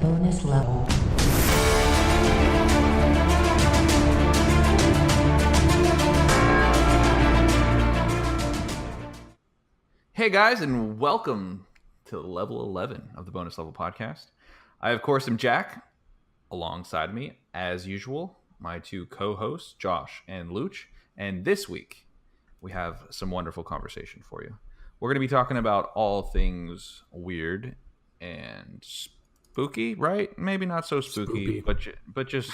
bonus level. Hey guys, and welcome to level 11 of the bonus level podcast. I, of course, am Jack. Alongside me, as usual, my two co-hosts, Josh and Luch. And this week, we have some wonderful conversation for you. We're going to be talking about all things weird and spooky, right? Maybe not so spooky. but just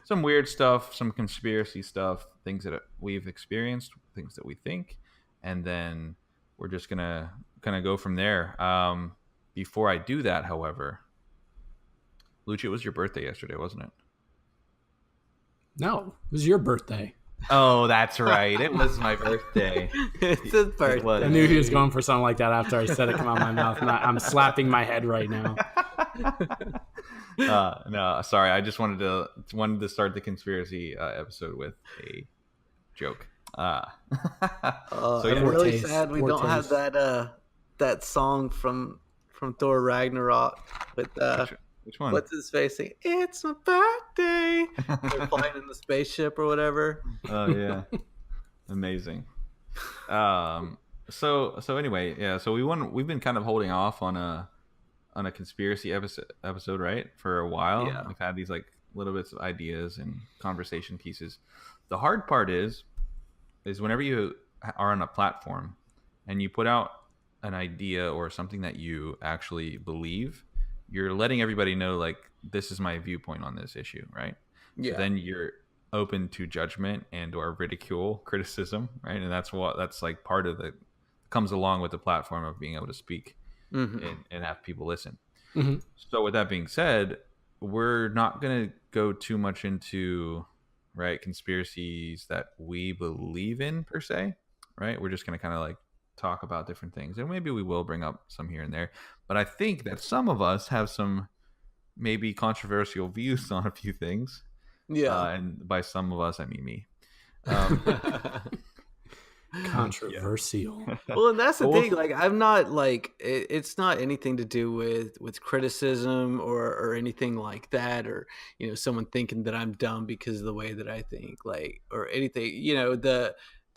some weird stuff, some conspiracy stuff, things that we've experienced, things that we think, and then we're just gonna go from there. Before I do that, however, Luch, it was your birthday yesterday, wasn't it? No, it was your birthday. Oh, that's right. It was my birthday. It's his birthday. I knew he was going for something like that after I said it come out of my mouth. And I'm slapping my head right now. No, sorry. I just wanted to start the conspiracy episode with a joke. I'm really sad we don't have that song from Thor Ragnarok with which one? What's his face saying, "It's my birthday." They're flying in the spaceship or whatever. Oh yeah, amazing. So anyway, yeah. So we've been kind of holding off on a conspiracy episode, right, for a while. Yeah. We've had these like little bits of ideas and conversation pieces. The hard part is whenever you are on a platform and you put out an idea or something that you actually believe, you're letting everybody know, like, this is my viewpoint on this issue, right? Yeah. So then you're open to judgment and or ridicule, criticism, right? And that's like part of the comes along with the platform of being able to speak and have people listen. Mm-hmm. So with that being said, we're not going to go too much into conspiracies that we believe in per se, right? We're just going to kind of like talk about different things, and maybe we will bring up some here and there, but I think that some of us have some maybe controversial views on a few things. And by some of us I mean me. Controversial. Yeah. Well, and that's the thing, like, I'm not like it's not anything to do with criticism or anything like that, or someone thinking that I'm dumb because of the way that I think, like, or anything.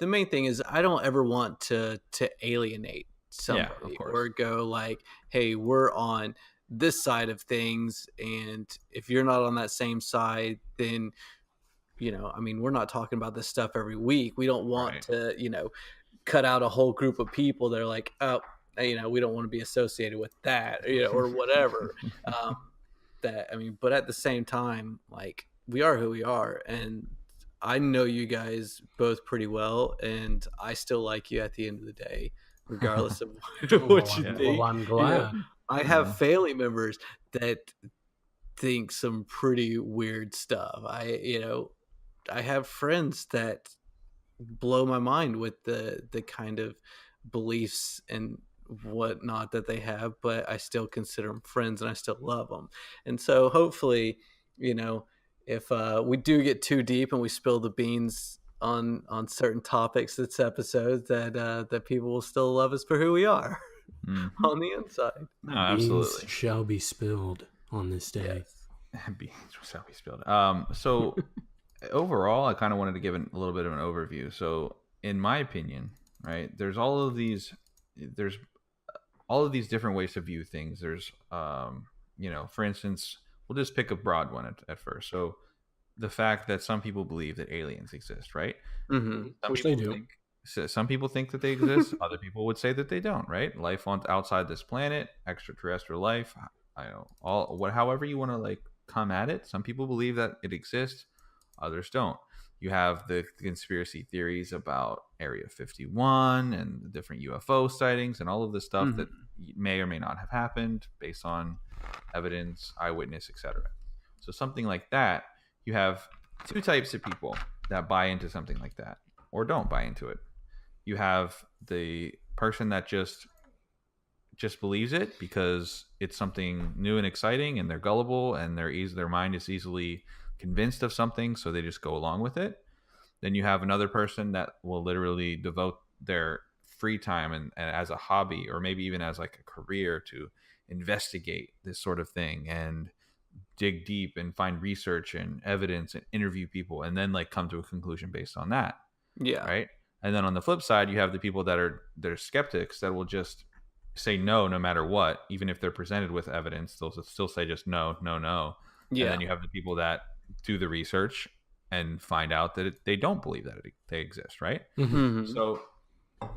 The main thing is I don't ever want to alienate somebody or go like, hey, we're on this side of things, and if you're not on that same side, then we're not talking about this stuff every week. We don't want to cut out a whole group of people that are like, oh, we don't want to be associated with that, or whatever. But at the same time, like, we are who we are, and I know you guys both pretty well, and I still like you at the end of the day, regardless of what you think. Well, I'm glad. I have family members that think some pretty weird stuff. I have friends that blow my mind with the kind of beliefs and whatnot that they have, but I still consider them friends and I still love them. And so hopefully, if we do get too deep and we spill the beans on certain topics this episode, that people will still love us for who we are on the inside. No, absolutely. Beans shall be spilled on this day. Yes. Beans shall be spilled. So overall, I kind of wanted to give a little bit of an overview. So in my opinion, right, there's all of these different ways to view things. There's for instance, we'll just pick a broad one at first. So the fact that some people believe that aliens exist, right? Mm-hmm. Which they do. Some people think that they exist. Other people would say that they don't, right? Life outside this planet, extraterrestrial life, however you want to like come at it. Some people believe that it exists. Others don't. You have the conspiracy theories about Area 51 and the different UFO sightings and all of this stuff that may or may not have happened based on evidence, eyewitness, etc. So something like that, you have two types of people that buy into something like that or don't buy into it. You have the person that just believes it because it's something new and exciting, and they're gullible, and their mind is easily convinced of something, so they just go along with it. Then you have another person that will literally devote their free time and as a hobby, or maybe even as like a career, to investigate this sort of thing and dig deep and find research and evidence and interview people and then like come to a conclusion based on that, Yeah. right? And then on the flip side, you have the people that are skeptics that will just say no matter what, even if they're presented with evidence, they'll still say just no, no, no. And Yeah. then you have the people that do the research and find out that they don't believe that they exist, right? Mhm. So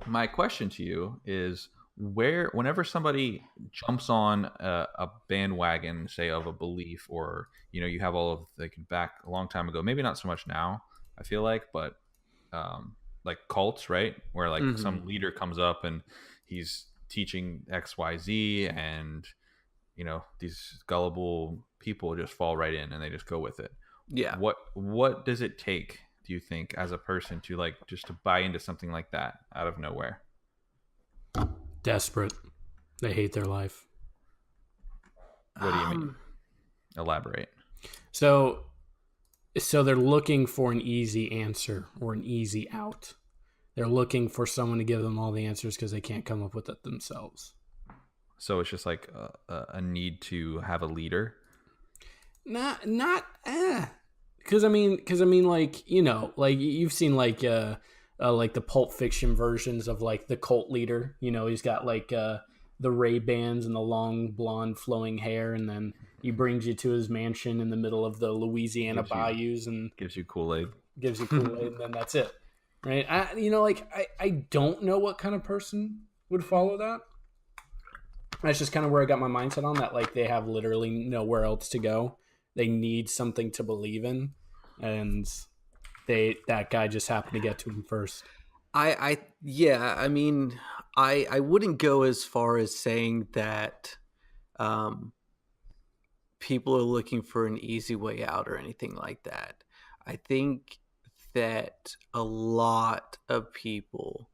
my question to you is, whenever somebody jumps on a bandwagon, say of a belief, or you have all of like back a long time ago, maybe not so much now, I feel like, but like cults, right? Where like some leader comes up and he's teaching XYZ, and these gullible people just fall right in and they just go with it. Yeah. What does it take, do you think, as a person to like just to buy into something like that out of nowhere? Desperate. They hate their life. What do you mean? Elaborate. So they're looking for an easy answer or an easy out. They're looking for someone to give them all the answers because they can't come up with it themselves. So it's just like a need to have a leader. Not because I mean, like like you've seen like the Pulp Fiction versions of like the cult leader. He's got like the Ray-Bans and the long blonde flowing hair, and then he brings you to his mansion in the middle of the Louisiana bayous and gives you Kool-Aid, and then that's it, right? I don't know what kind of person would follow that. That's just kind of where I got my mindset on that. Like they have literally nowhere else to go. They need something to believe in, and that guy just happened to get to him first. Yeah, I mean, I wouldn't go as far as saying that people are looking for an easy way out or anything like that. I think that a lot of people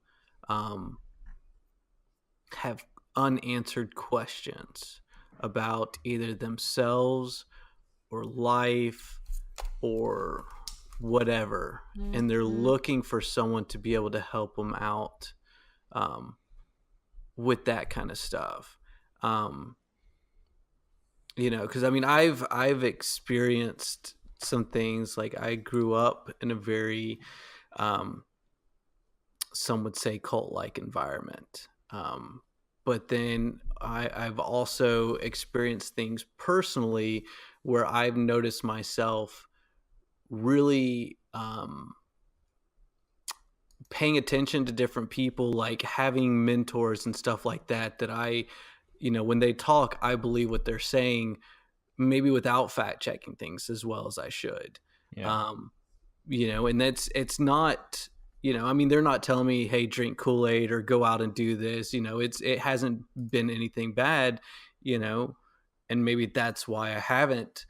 have unanswered questions about either themselves or life or whatever, and they're looking for someone to be able to help them out with that kind of stuff. Because I mean, I've experienced some things. Like I grew up in a very some would say cult-like environment, but then I've also experienced things personally where I've noticed myself really paying attention to different people, like having mentors and stuff like that I when they talk, I believe what they're saying, maybe without fact checking things as well as I should. Yeah. And it's not, I mean, they're not telling me, hey, drink Kool-Aid or go out and do this, it hasn't been anything bad, and maybe that's why I haven't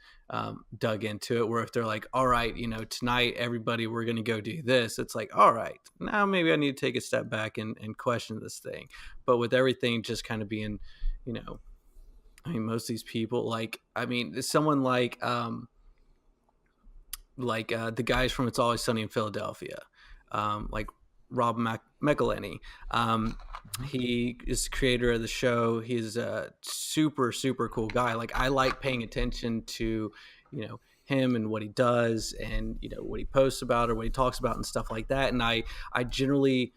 dug into it, where if they're like, all right, tonight, everybody, we're going to go do this. It's like, all right, now maybe I need to take a step back and question this thing. But with everything just kind of being, I mean, most of these people, like, I mean, someone like the guys from It's Always Sunny in Philadelphia, like Rob McElhenney. He is the creator of the show. He's a super, super cool guy. Like I like paying attention to, him and what he does and, what he posts about or what he talks about and stuff like that. And I generally,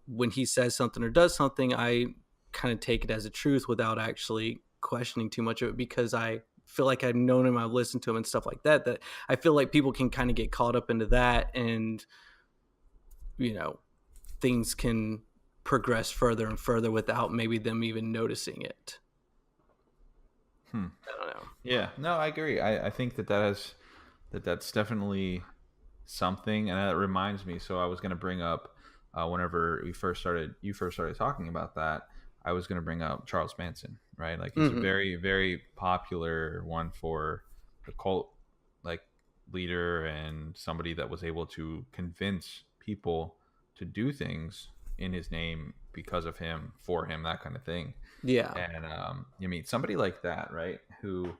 when he says something or does something, I kind of take it as a truth without actually questioning too much of it, because I feel like I've known him, I've listened to him and stuff like that, that I feel like people can kind of get caught up into that, and things can progress further and further without maybe them even noticing it. I don't know. Yeah, no, I agree. I think that's definitely something, and that reminds me. So I was going to bring up whenever you first started talking about that, I was going to bring up Charles Manson, right? Like he's a very, very popular one for the cult, like leader, and somebody that was able to convince people to do things in his name because of him, for him, that kind of thing. Yeah. And you meet somebody like that, right? Who,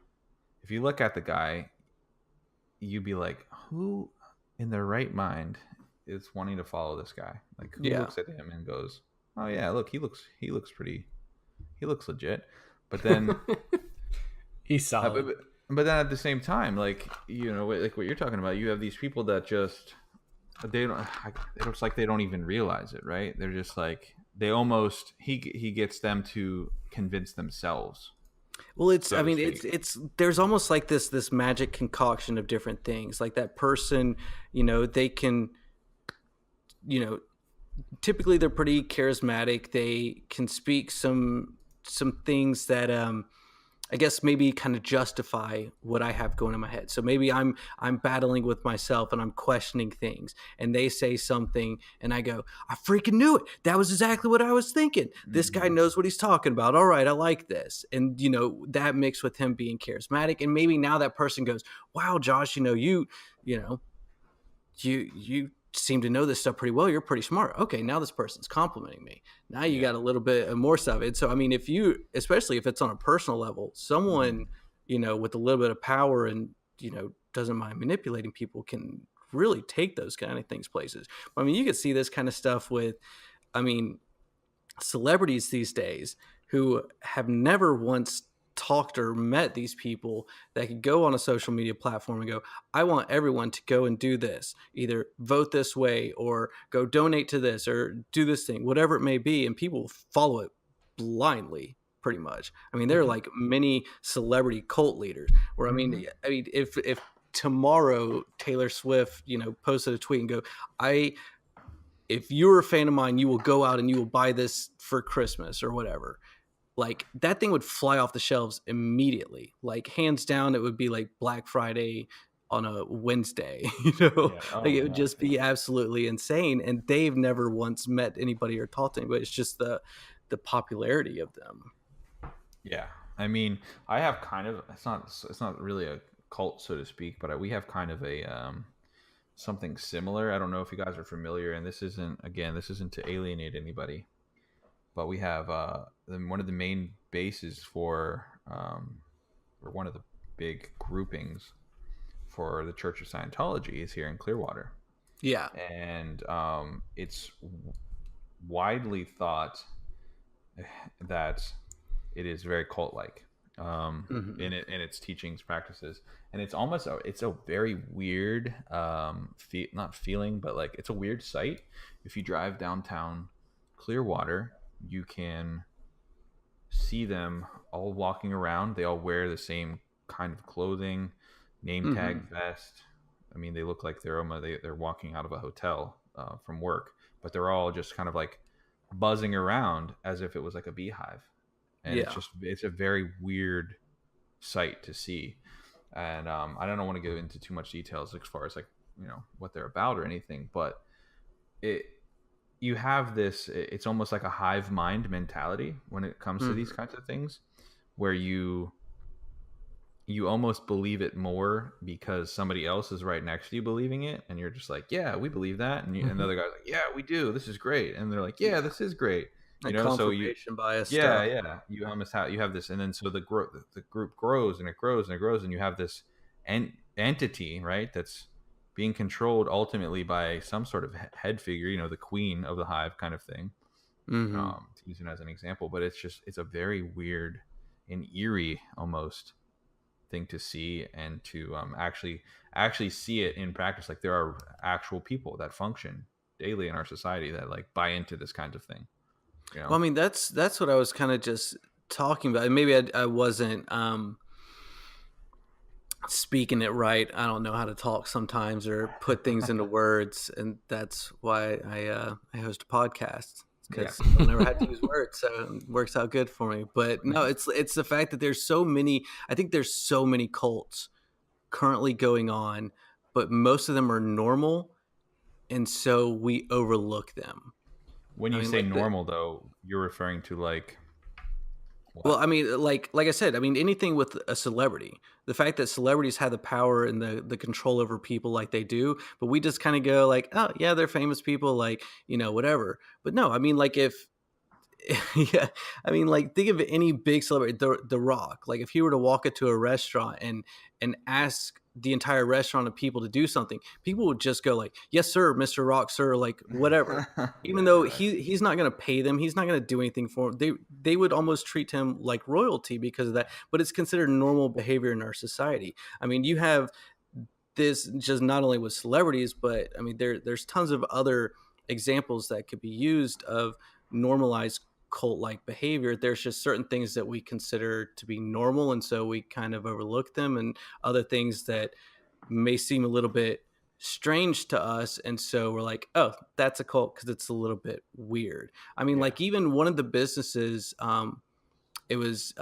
if you look at the guy, you'd be like, who in their right mind is wanting to follow this guy? Like, who looks at him and goes, oh yeah, look, he looks legit. But then he's solid. but then at the same time, like, like what you're talking about, you have these people that just they don't. It looks like they don't even realize it, right? They're just like they almost he gets them to convince themselves, Well, it's, so I to mean, speak. it's, there's almost like this magic concoction of different things. Like that person, they can, you know, typically they're pretty charismatic. They can speak some things that I guess maybe kind of justify what I have going in my head. So maybe I'm battling with myself and I'm questioning things, and they say something and I go, I freaking knew it. That was exactly what I was thinking. This guy Hmm. knows what he's talking about. All right, I like this. And that mixed with him being charismatic, and maybe now that person goes, wow, Josh, you know, you seem to know this stuff pretty well. You're pretty smart. Okay, now this person's complimenting me. Now you Yeah. got a little bit more stuff. And so, I mean, if you, especially if it's on a personal level, someone, Hmm. with a little bit of power and, doesn't mind manipulating people can really take those kind of things places. I mean, you could see this kind of stuff with, I mean, celebrities these days who have never once talked or met these people that could go on a social media platform and go, I want everyone to go and do this, either vote this way or go donate to this or do this thing, whatever it may be. And people follow it blindly, pretty much. I mean, they're Hmm. like many celebrity cult leaders where, Hmm. I mean, if tomorrow Taylor Swift, posted a tweet and go, I if you're a fan of mine, you will go out and you will buy this for Christmas or whatever. Like that thing would fly off the shelves immediately. Like hands down, it would be like Black Friday on a Wednesday, Yeah. like Oh it would yeah. just be absolutely insane. And they've never once met anybody or talked to anybody. It's just the popularity of them. Yeah. I mean, I have kind of it's not really a cult, so to speak, but we have kind of a something similar. I don't know if you guys are familiar, and this isn't to alienate anybody, but we have one of the main bases or one of the big groupings for the Church of Scientology is here in Clearwater, Yeah. and it's widely thought that it is very cult-like Hmm. in its teachings, practices, and it's a very weird not feeling, but like it's a weird sight. If you drive downtown Clearwater, you can see them all walking around. They all wear the same kind of clothing, name Hmm. tag vest. I mean, they look like they're walking out of a hotel from work, but they're all just kind of like buzzing around as if it was like a beehive, and Yeah. it's a very weird sight to see. And I don't want to go into too much details as far as like what they're about or anything, but it you have this it's almost like a hive mind mentality when it comes to these Hmm. kinds of things, where you almost believe it more because somebody else is right next to you believing it, and you're just like, yeah, we believe that, and Hmm. another guy's like, yeah, we do, this is great, and they're like, yeah, Yeah. this is great, That so you confirmation bias yeah, stuff. yeah, you have this, and then so the group grows and it grows and it grows, and you have this entity, right, that's being controlled ultimately by some sort of head figure, the queen of the hive kind of thing, Hmm. to use it as an example. But it's a very weird and eerie almost thing to see, and to actually see it in practice. Like there are actual people that function daily in our society that like buy into this kind of thing. You Well, know? I mean, that's what I was kind of just talking about. And maybe I wasn't speaking it right. I don't know how to talk sometimes or put things into words, and that's why I host a podcast Yeah. because I don't ever have to use words, so it works out good for me. But no, it's the fact that there's so many. I think there's so many cults currently going on, but most of them are normal, and so we overlook them. When I you mean, say like the normal, though, you're referring to like Well, what? I mean, like I said, I mean anything with a celebrity. The fact that celebrities have the power and the control over people like they do, but we just kind of go like, oh yeah, they're famous people, like whatever. But no, I mean like if yeah, I mean like think of any big celebrity, the Rock. Like if he were to walk into a restaurant and ask the entire restaurant of people to do something, people would just go like, yes sir, Mr. Rock, sir, like whatever. Even Yeah, though you're right. he's not going to pay them, he's not going to do anything for them. They would almost treat him like royalty because of that. But it's considered normal behavior in our society. I mean, you have this just not only with celebrities, but I mean there's tons of other examples that could be used of normalized cult like behavior. There's just certain things that we consider to be normal, and so we kind of overlook them, and other things that may seem a little bit strange to us, and so we're like, oh, that's a cult because it's a little bit weird. I mean, Yeah. like even one of the businesses, it was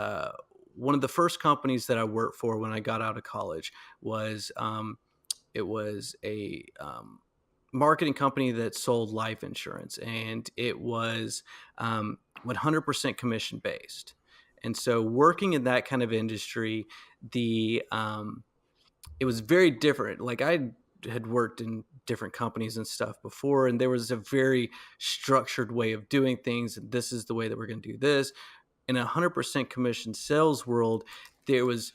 one of the first companies that I worked for when I got out of college was it was a marketing company that sold life insurance, and it was 100% commission based. And so working in that kind of industry, the it was very different. Like I had worked in different companies and stuff before, and there was a very structured way of doing things. And this is the way that we're going to do this. In a 100% commission sales world, there was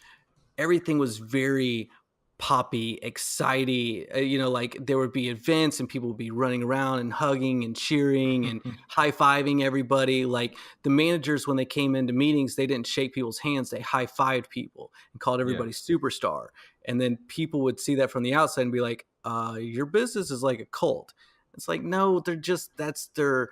everything was very poppy, exciting. Like there would be events and people would be running around and hugging and cheering and high fiving everybody. Like the managers, when they came into meetings, they didn't shake people's hands; they high fived people and called Yeah. everybody superstar. And then people would see that from the outside and be like, "Your business is like a cult." It's like, no, that's their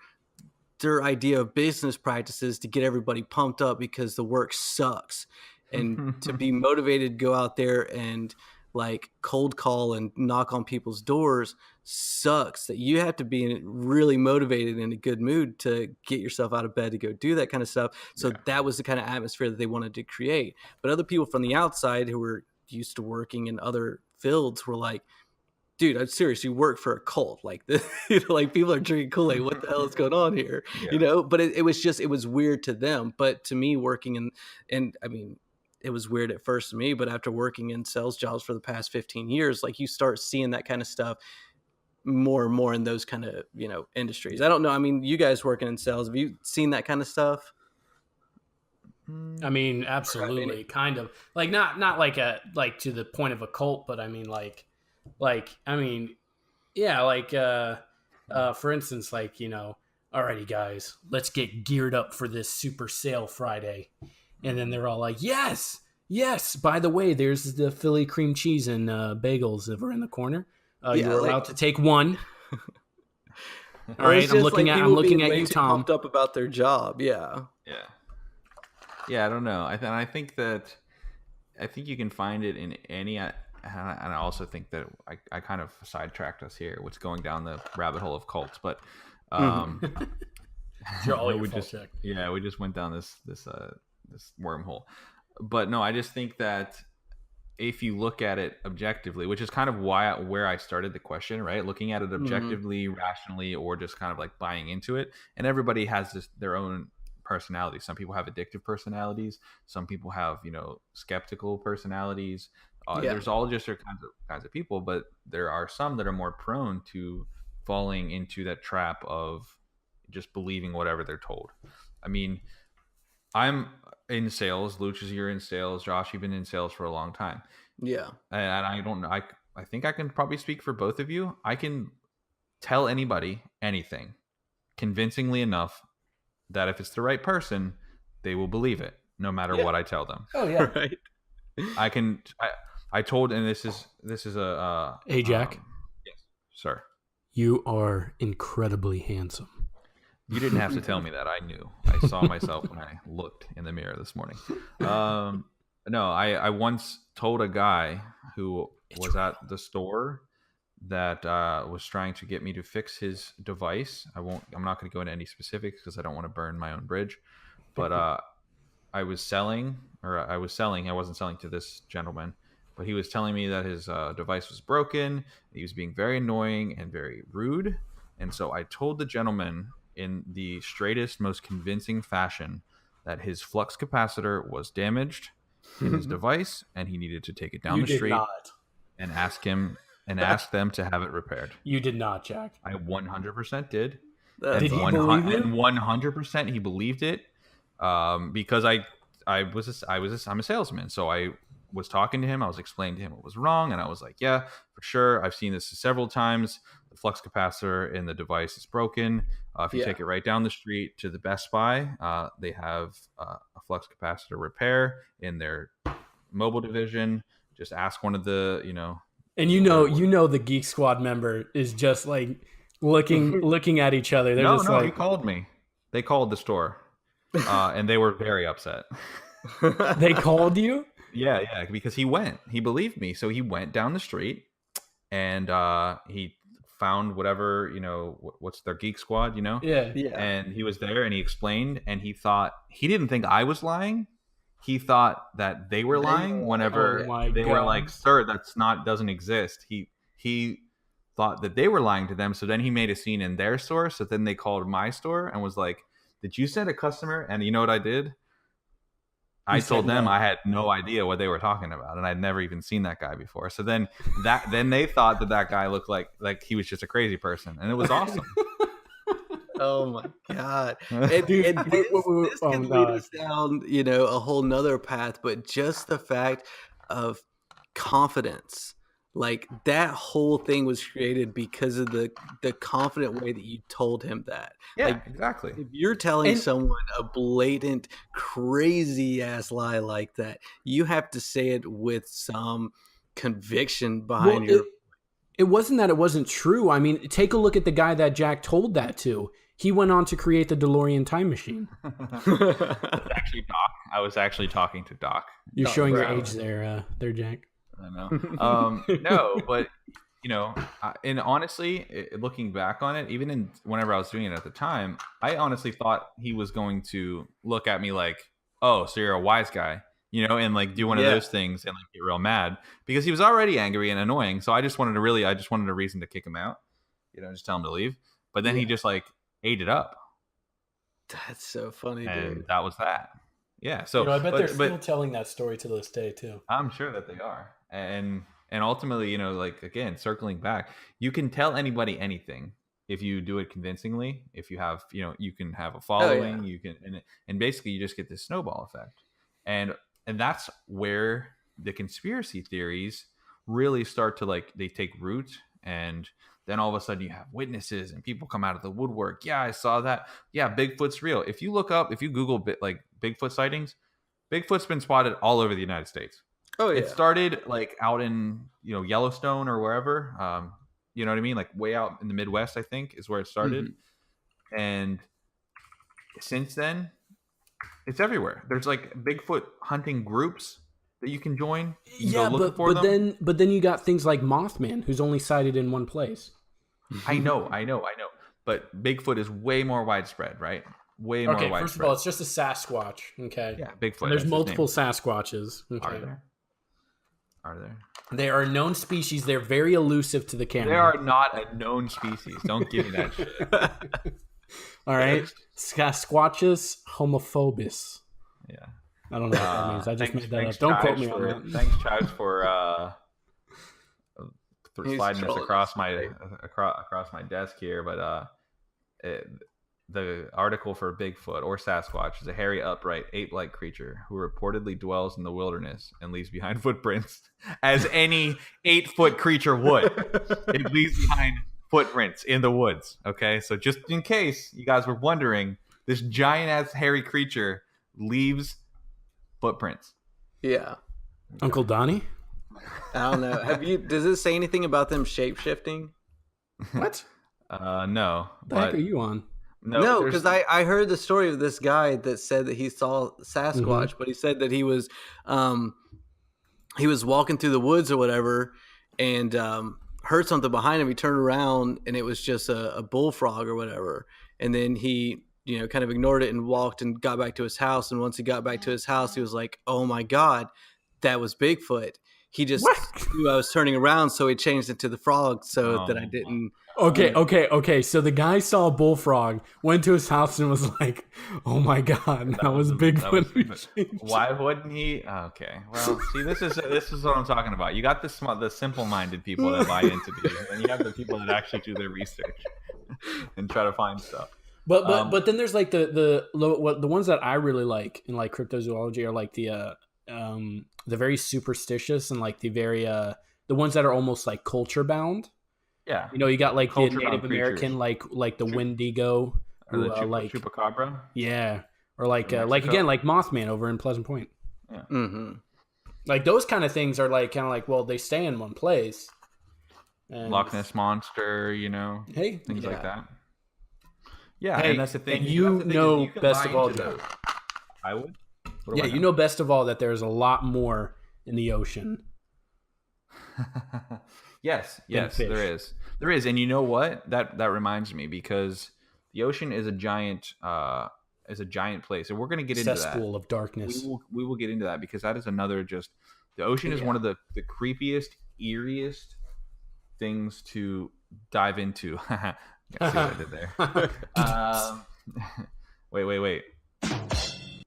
idea of business practices to get everybody pumped up because the work sucks, and to be motivated to go out there and like cold call and knock on people's doors sucks. That you have to be really motivated and in a good mood to get yourself out of bed to go do that kind of stuff. So Yeah. that was the kind of atmosphere that they wanted to create. But other people from the outside who were used to working in other fields were like, dude, I'm serious. You work for a cult. Like, like people are drinking Kool-Aid. What the hell is going on here? Yeah. But it was weird to them. But to me, working and I mean, it was weird at first to me, but after working in sales jobs for the past 15 years, like you start seeing that kind of stuff more and more in those kind of, industries. I don't know. I mean, you guys working in sales, have you seen that kind of stuff? I mean, absolutely, kind of like not like like to the point of a cult, but I mean I mean, yeah, like for instance, like alrighty guys, let's get geared up for this super sale Friday, and then they're all like, yes, yes. By the way, there's the Philly cream cheese and bagels that are in the corner. Yeah, You're allowed to take one. All Or right, it's just like I'm people looking being at way you, too Tom. pumped up about their job. Yeah. Yeah. Yeah, I don't know. I think you can find it in any. And I also think that I kind of sidetracked us here, what's going down the rabbit hole of cults. But You're all your we fault, just Jack. we just went down this wormhole. But no, I just think that if you look at it objectively, which is kind of where I started the question, right? Looking at it objectively, rationally, or just kind of like buying into it. And everybody has their own personality. Some people have addictive personalities. Some people have, skeptical personalities. Yeah. There's all just kinds of people, but there are some that are more prone to falling into that trap of just believing whatever they're told. I mean, I'm in sales. Lucius, you're in sales. Josh, you've been in sales for a long time. Yeah. And I don't know. I think I can probably speak for both of you. I can tell anybody anything convincingly enough that if it's the right person, they will believe it, no matter what I tell them. Oh yeah. Right. I told, and this is a Hey, Jack. Yes, sir. You are incredibly handsome. You didn't have to tell me that. I knew. I saw myself when I looked in the mirror this morning. No, I once told a guy who was at the store that was trying to get me to fix his device. I'm not going to go into any specifics because I don't want to burn my own bridge. But I wasn't selling to this gentleman, but he was telling me that his device was broken. He was being very annoying and very rude. And so I told the gentleman in the straightest, most convincing fashion that his flux capacitor was damaged in his device and he needed to take it down the street and ask them to have it repaired. You did not, Jack. I 100% did. Did he believe you? And 100% he believed it, because I'm a salesman, so I was talking to him. I was explaining to him what was wrong, and I was like, "Yeah, for sure. I've seen this several times. The flux capacitor in the device is broken. If you Yeah. take it right down the street to the Best Buy, they have a flux capacitor repair in their mobile division. Just ask one of the, And the Geek Squad member is just like looking at each other. They're just he called me. They called the store, and they were very upset. They called you? Yeah, because he believed me. So he went down the street and he found whatever, what's their Geek Squad, Yeah. And he was there and he explained, and he didn't think I was lying. He thought that they were lying whenever they were like, "Sir, doesn't exist." He thought that they were lying to them. So then he made a scene in their store. So then they called my store and was like, "Did you send a customer?" And you know what I did? I told them I had no idea what they were talking about, and I'd never even seen that guy before. So then they thought that guy looked like he was just a crazy person, and it was awesome. Oh my god! And this can lead us down, a whole nother path. But just the fact of confidence, like that whole thing was created because of the confident way that you told him that. Yeah, like, exactly. If you're telling someone a blatant, crazy ass lie like that, you have to say it with some conviction behind your. It wasn't that it wasn't true. I mean, take a look at the guy that Jack told that to. He went on to create the DeLorean time machine. Actually, Doc. I was actually talking to Doc. You're showing your age there, Jack. I know. No, but and honestly, looking back on it, even whenever I was doing it at the time, I honestly thought he was going to look at me like, "Oh, so you're a wise guy," and like do one of those things and like get real mad, because he was already angry and annoying. So I just wanted a reason to kick him out, just tell him to leave. But then he just like ate it up. That's so funny, and dude. that was that. Yeah. So I bet they're still telling that story to this day too. I'm sure that they are. And ultimately, like, again, circling back, you can tell anybody anything if you do it convincingly. If you have, you can have a following, you can, and basically you just get this snowball effect. And that's where the conspiracy theories really start to, like, they take root, and then all of a sudden you have witnesses and people come out of the woodwork. Yeah, I saw that. Yeah, Bigfoot's real. If you Google Bigfoot sightings, Bigfoot's been spotted all over the United States. Oh yeah. It started like out in Yellowstone or wherever. You know what I mean? Like way out in the Midwest, I think, is where it started. Mm-hmm. And since then, it's everywhere. There's like Bigfoot hunting groups that you can join. But then you got things like Mothman, who's only sighted in one place. I know. But Bigfoot is way more widespread, right? Way more widespread. First of all, it's just a Sasquatch. Okay. Yeah, Bigfoot. And there's multiple Sasquatches. Okay. Are there? They are a known species. They're very elusive to the camera. They are not a known species. Don't give me that shit. All right. Sasquatchus homophobus. Yeah. I don't know what that means. I just made that up. Don't quote me on that. Thanks, Chives, for sliding this across my desk here. But the article for Bigfoot or Sasquatch is a hairy, upright, ape-like creature who reportedly dwells in the wilderness and leaves behind footprints, as any 8-foot creature would. It leaves behind footprints in the woods. Okay, so just in case you guys were wondering, this giant-ass hairy creature leaves footprints. Yeah. Uncle Donnie? I don't know. Does it say anything about them shape-shifting? What? No. What the heck are you on? No, because I heard the story of this guy that said that he saw Sasquatch, but he said that he was walking through the woods or whatever, and heard something behind him. He turned around, and it was just a bullfrog or whatever. And then he, kind of ignored it and walked and got back to his house. And once he got back to his house, he was like, "Oh my God, that was Bigfoot." He just knew I was turning around, so he changed it to the frog so that I didn't. Okay. So the guy saw a bullfrog, went to his house, and was like, "Oh my God, that was Bigfoot." Why wouldn't he? Okay, well, see, this is what I'm talking about. You got the simple-minded people that buy into these, and you have the people that actually do their research and try to find stuff. But then there's like the ones that I really like in like cryptozoology are like the the very superstitious and like the very the ones that are almost like culture bound. Yeah. You know, you got like the Culture Native bound creatures. American, like the Wendigo, Or who the chupacabra. yeah, or like Mexico. again like Mothman over in Pleasant Point. Yeah. Mm-hmm. Like those kind of things are like kind of like, well, they stay in one place. And Loch Ness monster, Hey, things like yeah. that. Yeah, Hey, and that's the thing. and That's you the thing, know you can best buy of all, into Joe. those. I would. What do Yeah, I you know best of all that there's a lot more in the ocean. Yes, fish. there is, and you know what? That reminds me, because the ocean is a giant place, and we're going to get into that. Cesspool of darkness. We will get into that, because that is another the ocean is one of the creepiest, eeriest things to dive into. See what I did there? Wait.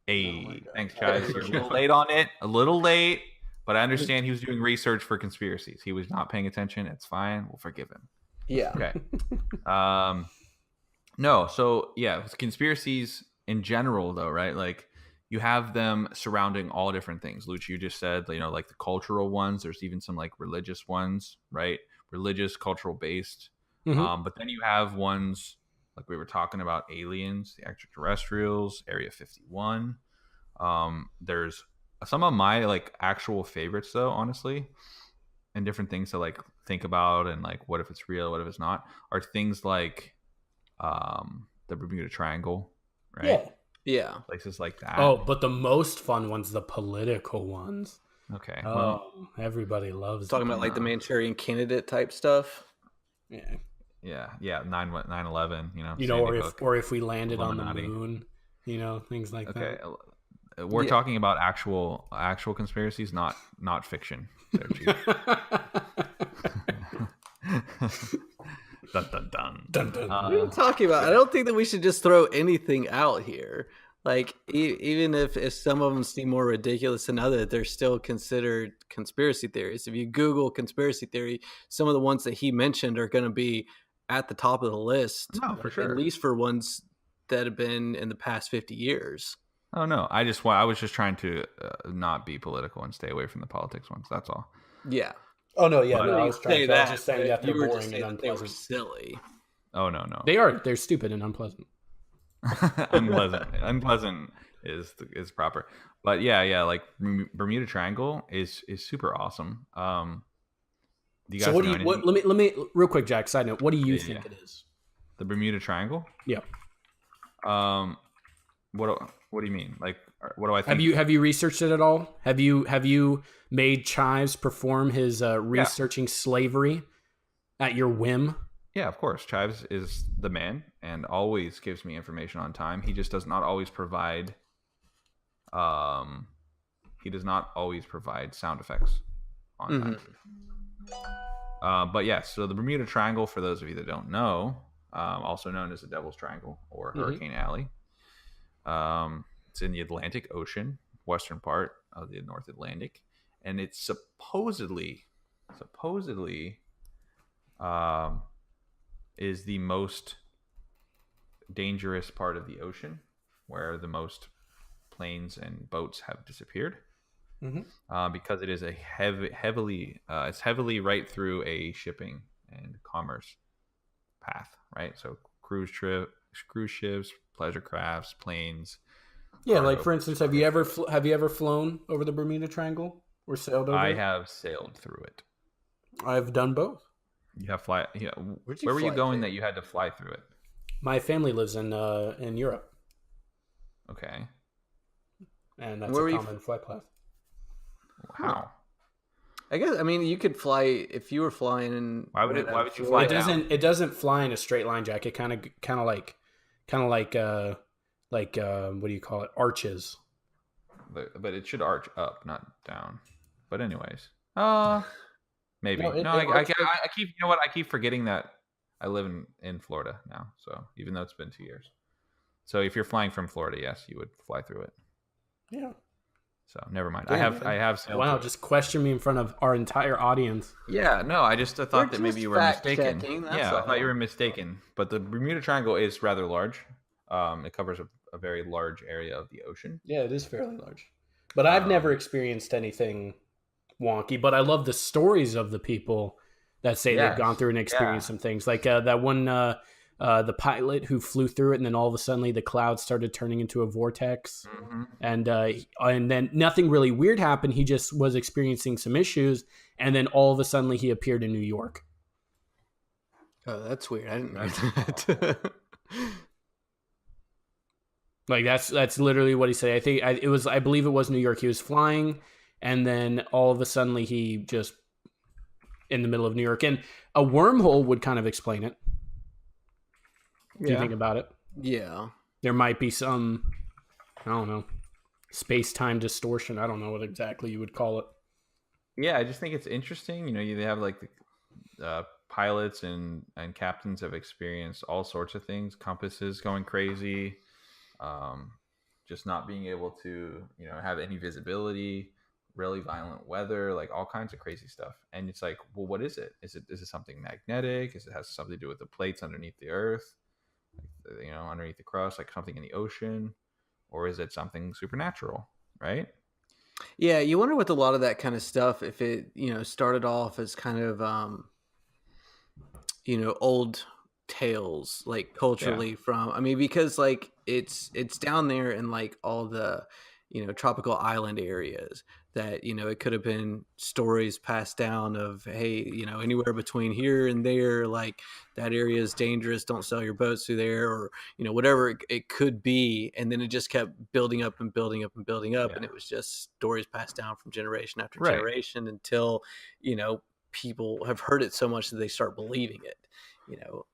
Hey, thanks, Chaz. You're a little late on it. A little late, but I understand he was doing research for conspiracies. He was not paying attention. It's fine. We'll forgive him. Yeah. Okay. No. So yeah, conspiracies in general, though, right? Like, you have them surrounding all different things. Luch, you just said, like the cultural ones. There's even some like religious ones, right? Religious, cultural based. Mhm. But then you have ones like we were talking about, aliens, the extraterrestrials, Area 51. There's some of my like actual favorites, though, honestly, and different things to like think about, and like, what if it's real, what if it's not, are things like the Bermuda Triangle, right? Yeah. Places like that. Oh, but the most fun ones, the political ones. Okay. Oh, Well, everybody loves Talking them. about like the Manchurian Candidate type stuff. Yeah. yeah. 9/11. Or if we landed on the Illuminati. moon, things like Okay. that. We're talking about actual conspiracies, not fiction. Dun, dun, dun. Dun, dun. What are you talking about? I don't think that we should just throw anything out here. Like, even if some of them seem more ridiculous than others, they're still considered conspiracy theories. If you Google conspiracy theory, some of the ones that he mentioned are going to be at the top of the list. No, for sure. At least for ones that have been in the past 50 years. Oh no, I was just trying to not be political and stay away from the politics ones. That's all. Yeah. Oh no, yeah, But- no, I was trying. I was just saying that you they're were boring just and saying that they were unpleasant. silly. Oh no. They are. They're stupid and unpleasant. Unpleasant is proper. But yeah, like Bermuda Triangle is super awesome. Do you guys So know anything? let me real quick, Jack. Side note: what do you think it is? The Bermuda Triangle? Yeah. What do you mean? Like, what do I think? Have you researched it at all? Have you made Chives perform his researching slavery at your whim? Yeah, of course. Chives is the man and always gives me information on time. He just does not always provide. He does not always provide sound effects on time. But yes, so the Bermuda Triangle, for those of you that don't know, also known as the Devil's Triangle or Hurricane Alley. It's in the Atlantic Ocean, western part of the North Atlantic, and it's supposedly is the most dangerous part of the ocean, where the most planes and boats have disappeared, because it is a heavily right through a shipping and commerce path, right? So cruise ships, pleasure crafts, planes. Yeah, like for instance, have you ever flown over the Bermuda Triangle or sailed over? I have sailed through it. I've done both. You have fly. Yeah. Where'd you Where were you fly going to? that you had to fly through it? My family lives in Europe, Okay. and that's Where a were you common flight path. How? I guess, I mean, you could fly if you were flying in. Why would you fly It down? doesn't. It doesn't fly in a straight line, Jack. It kind of like what do you call it? Arches. But it should arch up, not down. But anyways, maybe. No, No, I keep. You know what? I keep forgetting that I live in Florida now. So even though it's been 2 years, so if you're flying from Florida, yes, you would fly through it. Yeah. So never mind. Damn, I have sailed. Wow, through it. just question me in front of our entire audience. Yeah, no, I just thought We're that maybe just you were mistaken. fact-checking, that's Yeah, I all. thought you were mistaken. But the Bermuda Triangle is rather large. It covers a very large area of the ocean. Yeah, it is fairly large. But I've never experienced anything wonky. But I love the stories of the people that say they've gone through and experienced some things. Like that one, the pilot who flew through it, and then all of a sudden the clouds started turning into a vortex, and then nothing really weird happened. He just was experiencing some issues, and then all of a sudden he appeared in New York. Oh, that's weird. I didn't know that. Like that's literally what he said. I believe it was New York. He was flying, and then all of a sudden he just in the middle of New York, and a wormhole would kind of explain it. Do you think about it? Yeah. There might be some, I don't know, space-time distortion. I don't know what exactly you would call it. Yeah, I just think it's interesting. They have like the pilots and captains have experienced all sorts of things. Compasses going crazy. Just not being able to, have any visibility, really violent weather, like all kinds of crazy stuff. And it's like, well, what is it? Is it something magnetic? Is it has something to do with the plates underneath the earth, like, underneath the crust, like something in the ocean, or is it something supernatural? Right? Yeah, you wonder with a lot of that kind of stuff if it, started off as kind of, old tales, like culturally from. I mean, because like it's down there in like all the, tropical island areas that it could have been stories passed down of, hey, anywhere between here and there, like that area is dangerous, don't sell your boats through there, or whatever it could be. And then it just kept building up and building up and building up, and it was just stories passed down from generation after generation until people have heard it so much that they start believing it,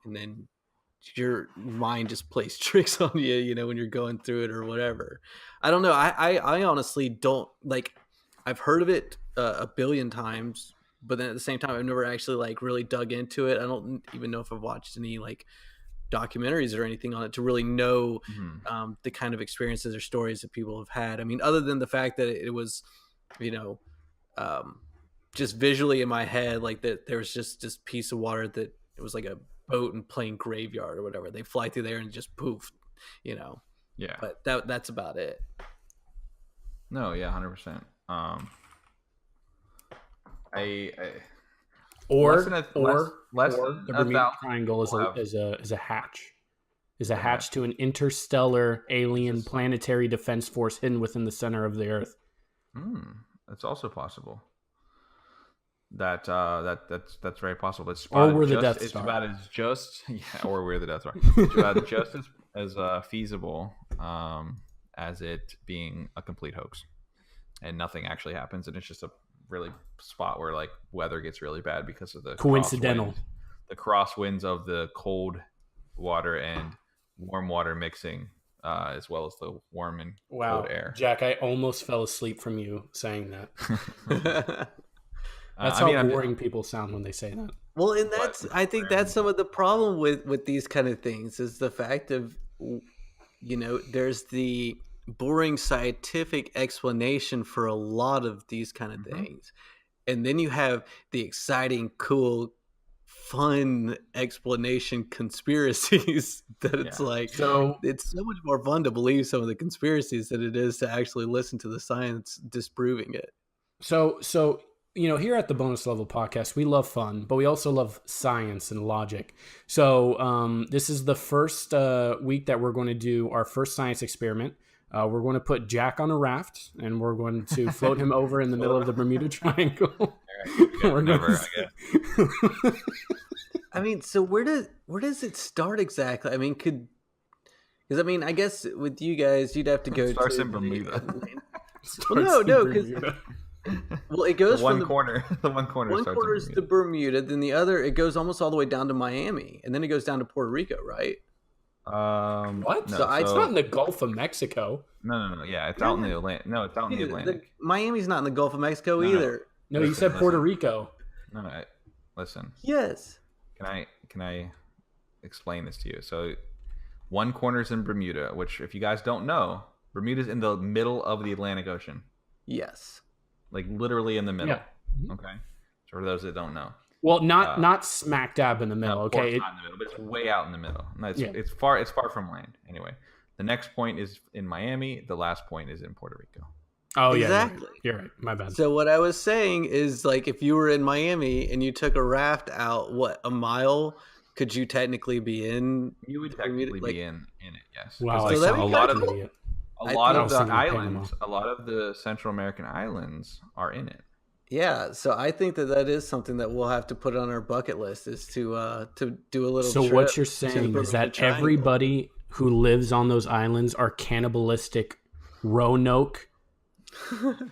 and then your mind just plays tricks on you, when you're going through it or whatever. I don't know. I honestly don't, like, I've heard of it a billion times, but then at the same time, I've never actually like really dug into it. I don't even know if I've watched any like documentaries or anything on it to really know the kind of experiences or stories that people have had. I mean, other than the fact that it was, just visually in my head, like that there was just this piece of water that it was like a boat and plane graveyard or whatever. They fly through there and just poof, Yeah. But that's about it. No, yeah, 100%. Or the Bermuda Triangle is a hatch. Is a hatch to an interstellar alien planetary defense force hidden within the center of the Earth. That's also possible. That's very possible. It's or we're the Death Star. It's about as just or we're the Death Star. It's about just as feasible as it being a complete hoax, and nothing actually happens, and it's just a really spot where like weather gets really bad because of the coincidental crosswinds of the cold water and warm water mixing, as well as the warm and cold air. Jack, I almost fell asleep from you saying that. That's how boring people sound when they say that. Well, and I think that's some of the problem with these kind of things is the fact of, there's the boring scientific explanation for a lot of these kind of things. And then you have the exciting, cool, fun explanation conspiracies that it's it's so much more fun to believe some of the conspiracies than it is to actually listen to the science disproving it. So here at the Bonus Level Podcast, we love fun, but we also love science and logic. So this is the first week that we're going to do our first science experiment. We're going to put Jack on a raft, and we're going to float him over in the middle of the Bermuda Triangle. I mean, so where does it start exactly? I mean, I guess with you guys, you'd have to go. It starts in Bermuda. No, because. Well, it goes from the corner. The one corner. One corner is the Bermuda, then the other it goes almost all the way down to Miami, and then it goes down to Puerto Rico, right? What? No, it's not in the Gulf of Mexico. No. Yeah, it's out in the Atlantic. No, it's out in the Atlantic. Miami's not in the Gulf of Mexico either. No, you said Puerto Rico. No. Listen. Yes. Can I explain this to you? So, one corner's in Bermuda, which, if you guys don't know, Bermuda's in the middle of the Atlantic Ocean. Yes. Like literally in the middle. Yeah. Okay. So for those that don't know. Well, not smack dab in the middle. Okay. Not in the middle, but it's way out in the middle. No, it's far from land. Anyway, the next point is in Miami. The last point is in Puerto Rico. Oh yeah, you're right. Exactly. You're right. My bad. So what I was saying is, like, if you were in Miami and you took a raft out, what, a mile, could you technically be in You would Bermuda? technically Like, be in it, yes, because Wow, I so like that'd sound a be like kind lot of an of cool. idiot. a I lot I of think, was the thinking of Panama. islands, a lot of the Central American islands are in it. yeah. So I think that that is something that we'll have to put on our bucket list, is to do a little So what trip you're to the saying is Bermuda that Triangle. everybody who lives on those islands are cannibalistic Roanoke.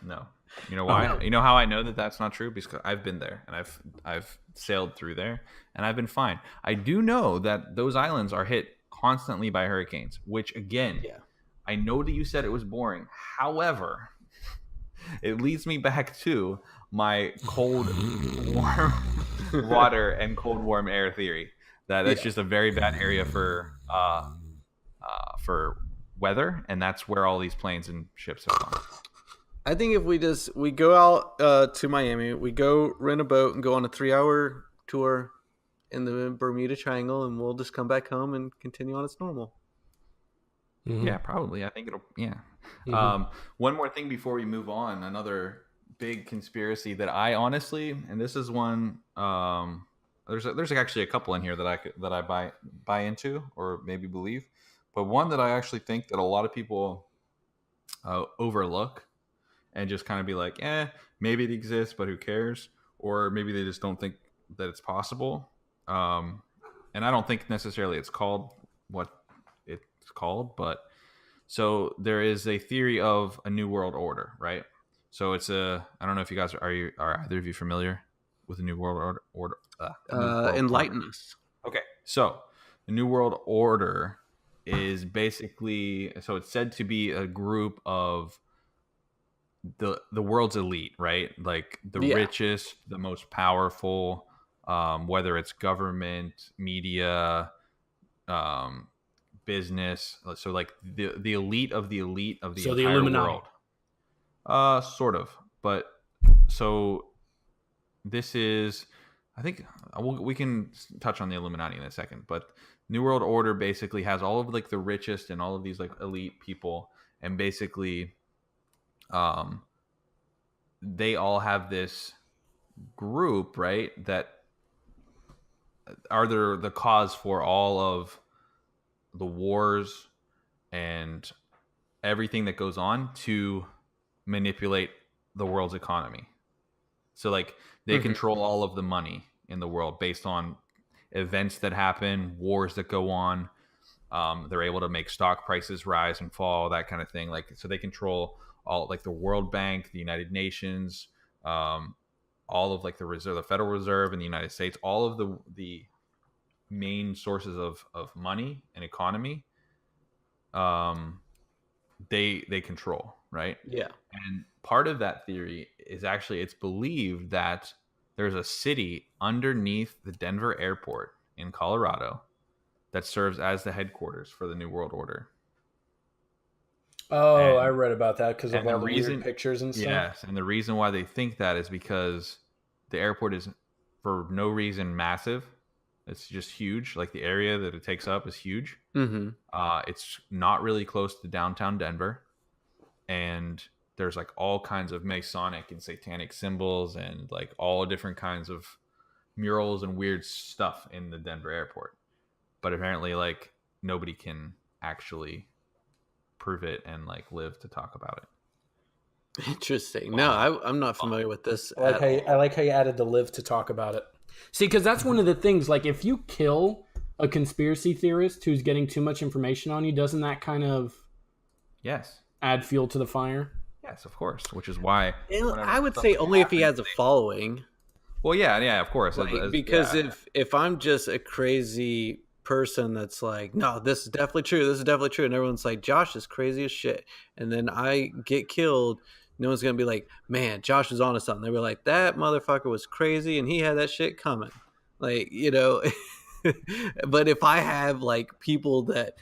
No. You know Oh, why? You know how I know that that's not true? Because I've been there and I've sailed through there and I've been fine. I do know that those islands are hit constantly by hurricanes, which again, Yeah. I know that you said it was boring. However, it leads me back to my cold, warm water and cold, warm air theory. That's Yeah. just a very bad area for weather, and that's where all these planes and ships have gone. I think if we go out to Miami, we go rent a boat and go on a 3-hour tour in the Bermuda Triangle, and we'll just come back home and continue on as normal. Yeah, probably. I think it'll. Yeah. One more thing before we move on. Another big conspiracy that I honestly, and this is one. There's actually a couple in here that I buy into or maybe believe, but one that I actually think that a lot of people overlook and just kind of be like, maybe it exists, but who cares? Or maybe they just don't think that it's possible. And I don't think necessarily it's called what it's called, but so there is a theory of a new world order, right? So it's I don't know if you guys are either of you familiar with the new world new world order. Enlighten us. Okay, so the new world order is basically, so it's said to be a group of the world's elite, right? Like the Yeah. richest, the most powerful, whether it's government, media, um, business. So like the elite of the elite of the so the entire Illuminati. world. Sort of, but so this is, I think we can touch on the Illuminati in a second, but New World Order basically has all of like the richest and all of these like elite people, and basically, they all have this group, right, that are the cause for all of the wars and everything that goes on to manipulate the world's economy. So like they control all of the money in the world based on events that happen, wars that go on. They're able to make stock prices rise and fall, that kind of thing. Like, so they control all, like the World Bank, the United Nations, all of like the Federal Reserve in the United States, all of the main sources of money and economy. They control, right? Yeah. And part of that theory is actually, it's believed that there's a city underneath the Denver airport in Colorado that serves as the headquarters for the New World Order. Oh, I And, read about that because of and the all the reason, weird pictures and stuff. yes, and the reason why they think that is because the airport is for no reason massive. It's just huge. Like the area that it takes up is huge. Mm-hmm. It's not really close to downtown Denver, and there's like all kinds of Masonic and satanic symbols and like all different kinds of murals and weird stuff in the Denver airport. But apparently, like, nobody can actually prove it and like live to talk about it. Interesting. No, I'm not familiar with this I like at how you, all. I like how you added the live to talk about it. See, because that's one of the things. Like, if you kill a conspiracy theorist who's getting too much information on you, doesn't that kind of Yes. add fuel to the fire? Yes, of course. Which is why I would say only if he has a following. Well, yeah, of course. Like, because yeah. if I'm just a crazy person that's like, no, this is definitely true, this is definitely true, and everyone's like, Josh is crazy as shit, and then I get killed, no one's gonna be like, man, Josh is onto something. They were like, that motherfucker was crazy and he had that shit coming. Like, you know. But if I have like people that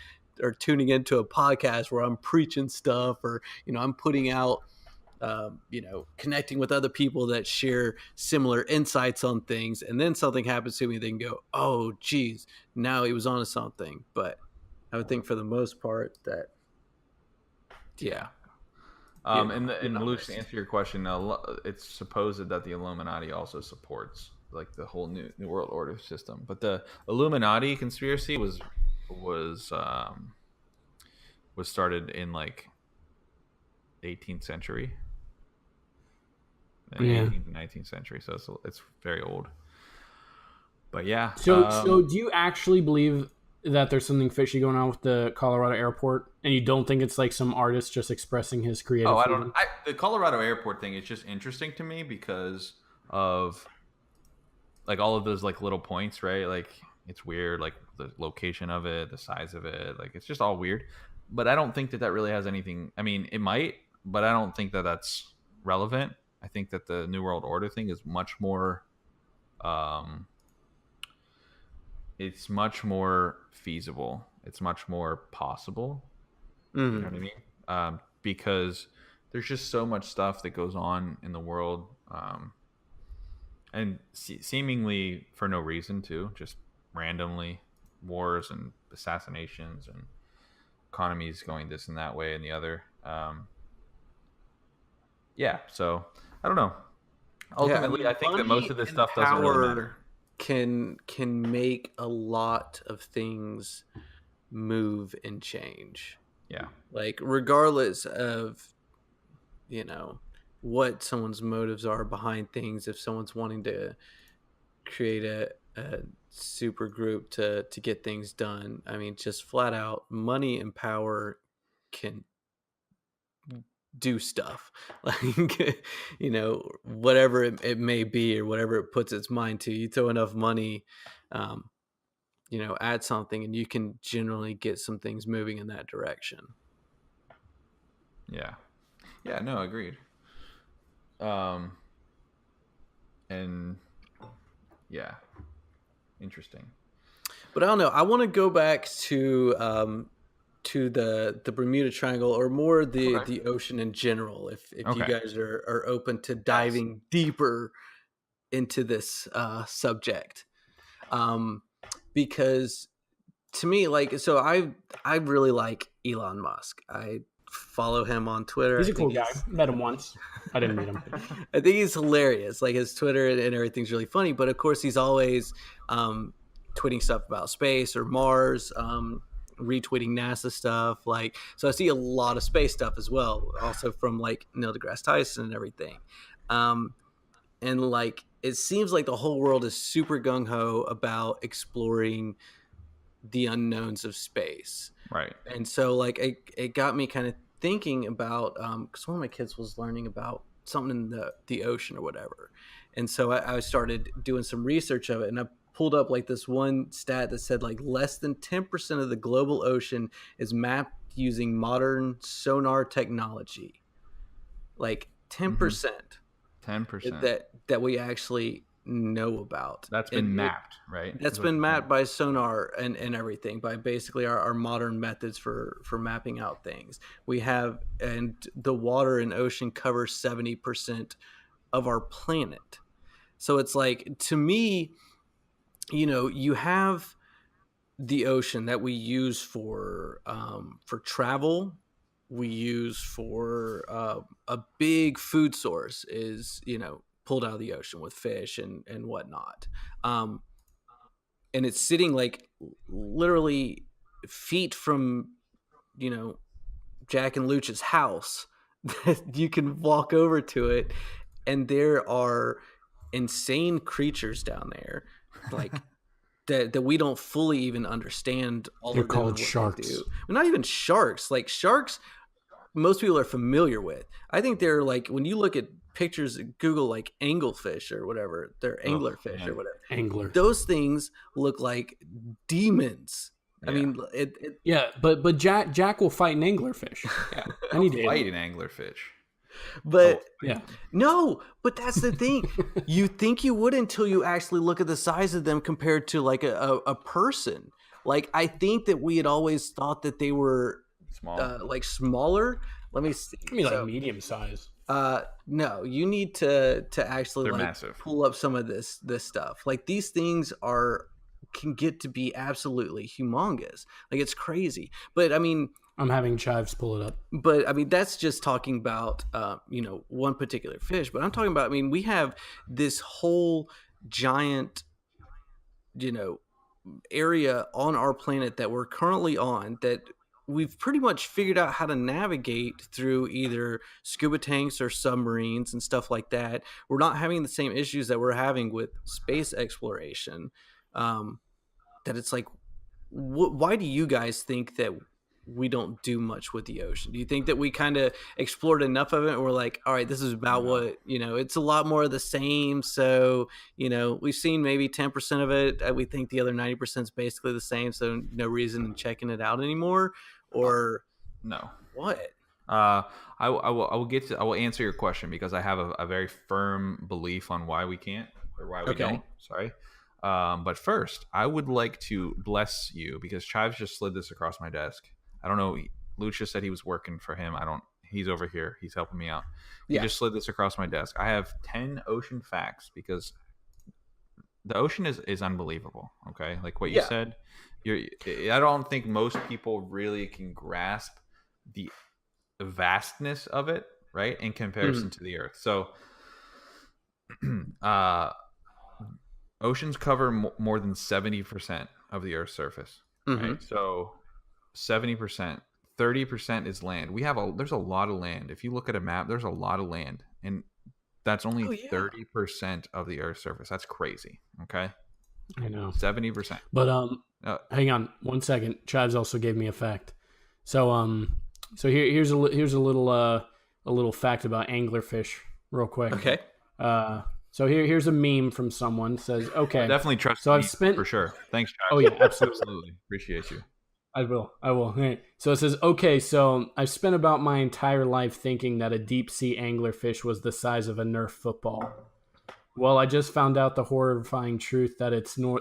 are tuning into a podcast where I'm preaching stuff, or I'm putting out connecting with other people that share similar insights on things, and then something happens to me, they can go, oh geez, now he was onto something. But I would think for the most part that, yeah. And Luke, to answer your question, it's supposed that the Illuminati also supports like the whole new world order system, but the Illuminati conspiracy was started in like 18th century, in 18th and 19th century, so it's very old. But yeah. So do you actually believe that there's something fishy going on with the Colorado airport, and you don't think it's like some artist just expressing his creative? I don't. The Colorado airport thing is just interesting to me because of like all of those like little points, right? Like it's weird, like the location of it, the size of it, like it's just all weird. But I don't think that really has anything. I mean, it might, but I don't think that that's relevant. I think that the New World Order thing is much more. It's much more feasible. It's much more possible. You know what I mean? Because there's just so much stuff that goes on in the world, and seemingly for no reason too, just randomly, wars and assassinations and economies going this and that way and the other. Yeah, so I don't know. Ultimately, I think that most of this stuff doesn't really matter. Can make a lot of things move and change. Yeah. Like regardless of what someone's motives are behind things, if someone's wanting to create a super group to get things done, I mean, just flat out money and power can do stuff, like whatever it may be or whatever it puts its mind to. You throw enough money at something and you can generally get some things moving in that direction. Yeah, no, agreed. And yeah, interesting. But I don't know, I want to go back to the Bermuda Triangle, or more the ocean in general, if you guys are open to diving deeper into this subject, because to me, like, so I really like Elon Musk. I follow him on Twitter. He's a cool guy. Met him once. I didn't meet him. I think he's hilarious. Like his Twitter and everything's really funny, but of course he's always tweeting stuff about space or Mars, retweeting NASA stuff. Like, so I see a lot of space stuff as well, also from like Neil deGrasse Tyson and everything. And like, it seems like the whole world is super gung-ho about exploring the unknowns of space. Right. And so like it got me kind of thinking about, because one of my kids was learning about something in the ocean or whatever. And so I started doing some research of it, and I pulled up like this one stat that said like less than 10% of the global ocean is mapped using modern sonar technology. Like 10%. 10% that we actually know about. That's been mapped, right? That's been mapped by sonar and everything, by basically our modern methods for mapping out things. We have, and the water and ocean covers 70% of our planet. So it's like, to me, you have the ocean that we use for travel. We use for a big food source is, pulled out of the ocean with fish and whatnot. And it's sitting like literally feet from, Jack and Luch's house, that you can walk over to it. And there are insane creatures down there, like that we don't fully even understand. They're called sharks. Well, not even sharks. Like sharks, most people are familiar with. I think they're like, when you look at pictures, Google like anglefish or whatever, they're anglerfish or whatever. Angler. Those things look like demons. Yeah. I mean, but Jack will fight an anglerfish. Yeah, Any day. Fight an anglerfish. But yeah, no, but that's the thing. You think you would until you actually look at the size of them compared to like a person. Like, I think that we had always thought that they were Small. like smaller. Let me see. I mean, like medium size. No, you need to actually They're like massive. pull up some of this stuff. Like, these things can get to be absolutely humongous. Like, it's crazy. But I mean, I'm having Chives pull it up. but I mean, that's just talking about, one particular fish. But I'm talking about, I mean, we have this whole giant, you know, area on our planet that we're currently on that we've pretty much figured out how to navigate through either scuba tanks or submarines and stuff like that. We're not having the same issues that we're having with space exploration. That it's like, why do you guys think that we don't do much with the ocean? Do you think that we kind of explored enough of it and we're like, all right, this is about what, it's a lot more of the same. So, we've seen maybe 10% of it. We think the other 90% is basically the same. So no reason in checking it out anymore, or No. what? I will answer your question because I have a very firm belief on why we can't or why we don't. Sorry. But first, I would like to bless you because Chives just slid this across my desk. I don't know. Lucius said he was working for him. He's over here. He's helping me out. He just slid this across my desk. I have 10 ocean facts because the ocean is unbelievable. Okay. Like what you said, I don't think most people really can grasp the vastness of it, right? In comparison to the earth. So, oceans cover more than 70% of the earth's surface. Right? So 70%, 30% is land. There's a lot of land. If you look at a map, there's a lot of land, and that's only 30% of the Earth's surface. That's crazy. Okay, I know 70%. But hang on 1 second. Chives also gave me a fact. So here's a little fact about anglerfish, real quick. Okay. So here's a meme from someone. It says, okay, I definitely trust. So me, I've spent for sure. Thanks, Chives. Oh yeah, absolutely. Absolutely appreciate you. I will. Okay. So it says, okay, so I've spent about my entire life thinking that a deep sea anglerfish was the size of a Nerf football. Well, I just found out the horrifying truth that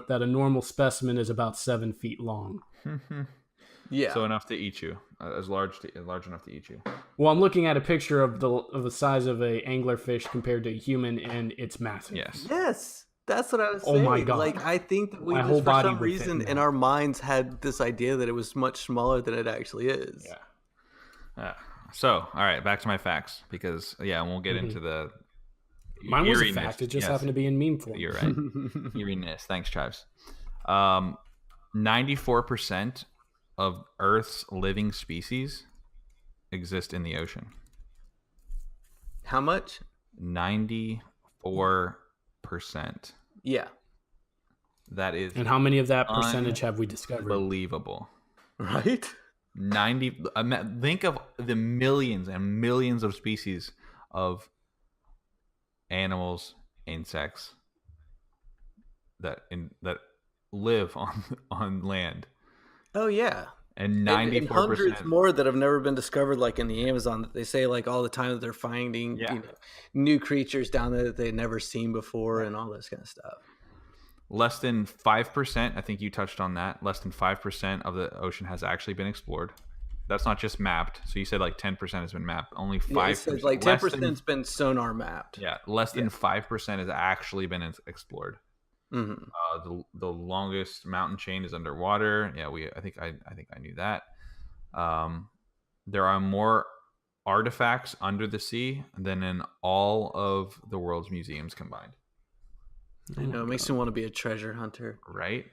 that a normal specimen is about 7 feet long. Yeah. So enough to eat you, large enough to eat you. Well, I'm looking at a picture of the size of a anglerfish compared to a human, and it's massive. Yes. That's what I was saying. Oh my God. Like, I think that we My just, whole for body some would fit reason in in that. our minds had this idea that it was much smaller than it actually is. Yeah. So, all right, back to my facts because we'll get into the Mine was a eeriness. fact. It just happened to be in meme form. You're right. Eeriness. Thanks, Chives. 94% of Earth's living species exist in the ocean. How much? 94%. Yeah. That is. And how many of that percentage have we discovered? Unbelievable. Right? 90. Think of the millions and millions of species of animals, insects that live on land. Oh yeah. And 94%. And hundreds more that have never been discovered, like in the Amazon, that they say like all the time that they're finding new creatures down there that they've never seen before and all this kind of stuff. Less than 5%, I think you touched on that. Less than 5% of the ocean has actually been explored. That's not just mapped. So you said like 10% has been mapped. Only 5%. Yeah, it says like 10% has been sonar mapped. Yeah, less than 5% has actually been explored. Mm-hmm. The longest mountain chain is underwater. Yeah, I think I knew that. There are more artifacts under the sea than in all of the world's museums combined. I know, it makes me want to be a treasure hunter. Right?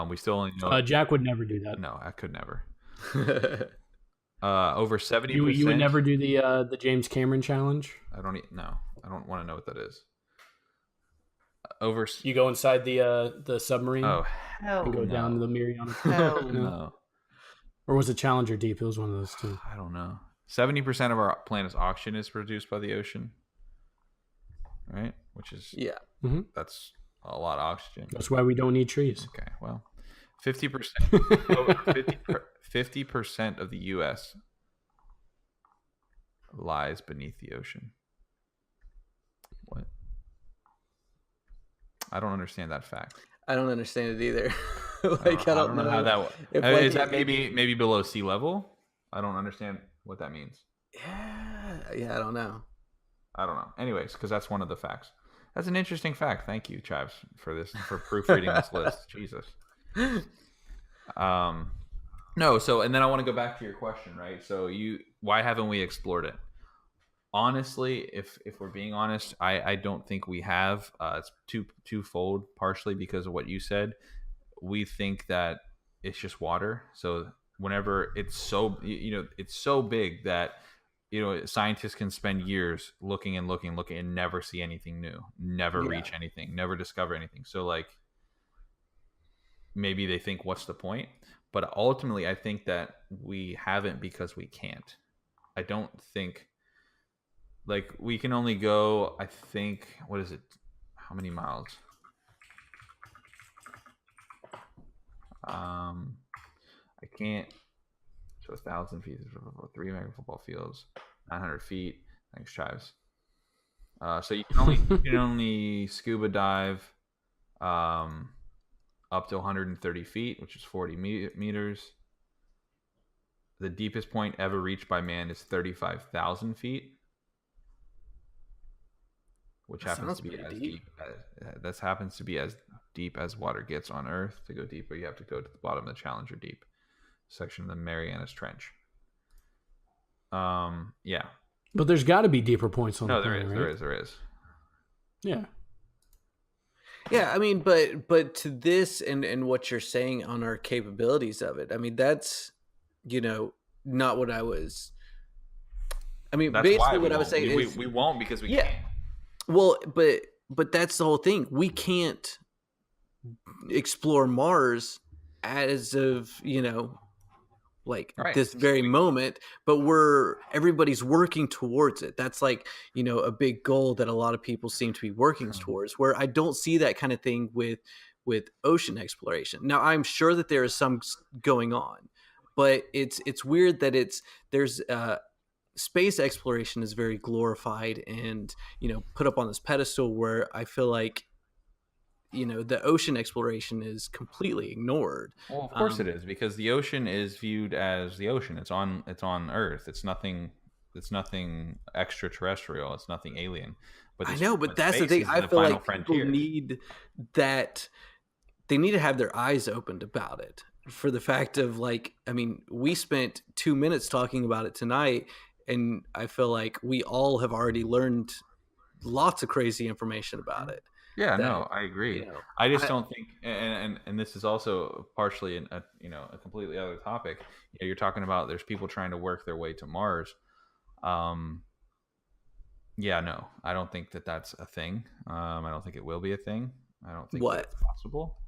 We still only know. Jack would never do that. No, I could never. Over 70%. You would never do the James Cameron challenge? I don't want to know what that is. You go inside the submarine. Oh hell! And go down to the Mariana. Hell no. Or was it Challenger Deep? It was one of those two. I don't know. 70% of our planet's oxygen is produced by the ocean. Right? Which is that's a lot of oxygen. That's why we don't need trees. Okay, well, 50%. 50% of the U.S. lies beneath the ocean. What? I don't understand that fact. I don't understand it either. I don't know how that. Is that maybe below sea level? I don't understand what that means. Yeah, I don't know. Anyways, because that's one of the facts. That's an interesting fact. Thank you, Chives, for proofreading this list. Jesus. Um, no. So, and then I want to go back to your question, right? So, why haven't we explored it? Honestly, if we're being honest, I don't think we have. It's twofold. Partially because of what you said. We think that it's just water. So whenever it's so it's so big that scientists can spend years looking and looking and never see anything new, never Yeah. reach anything, never discover anything. So like maybe they think, what's the point? But ultimately, I think that we haven't because we can't. I don't think like we can only go. I think what is it? How many miles? I can't. So 1,000 feet, 3 mega football fields, 900 feet. Thanks, Chives. So you can only scuba dive up to 130 feet, which is 40 meters. The deepest point ever reached by man is 35,000 feet, which happens to be as deep. That happens to be as deep as water gets on Earth. To go deeper, you have to go to the bottom of the Challenger Deep section of the Marianas Trench. Yeah. But there's got to be deeper points on the planet, right? There is. Yeah. Yeah, I mean, but to this and what you're saying on our capabilities of it, I mean, that's not what I was. I mean, That's basically why what I was saying is we won't because we yeah. can't. Well, but that's the whole thing. We can't explore Mars as of like Right. this very moment, but everybody's working towards it. That's like a big goal that a lot of people seem to be working towards, where I don't see that kind of thing with ocean exploration. Now I'm sure that there is some going on, but it's weird that there's space exploration is very glorified and put up on this pedestal, where I feel like the ocean exploration is completely ignored. Well, of course it is, because the ocean is viewed as the ocean. It's on Earth. It's nothing extraterrestrial. It's nothing alien. But I know, but that's the thing. I feel like people need that. They need to have their eyes opened about it, for the fact of like, I mean, we spent 2 minutes talking about it tonight, and I feel like we all have already learned lots of crazy information about it. Yeah, no, I agree. I just don't think, and this is also partially a completely other topic. You're talking about there's people trying to work their way to Mars. Yeah, no, I don't think that that's a thing. I don't think it will be a thing. I don't think that it's possible.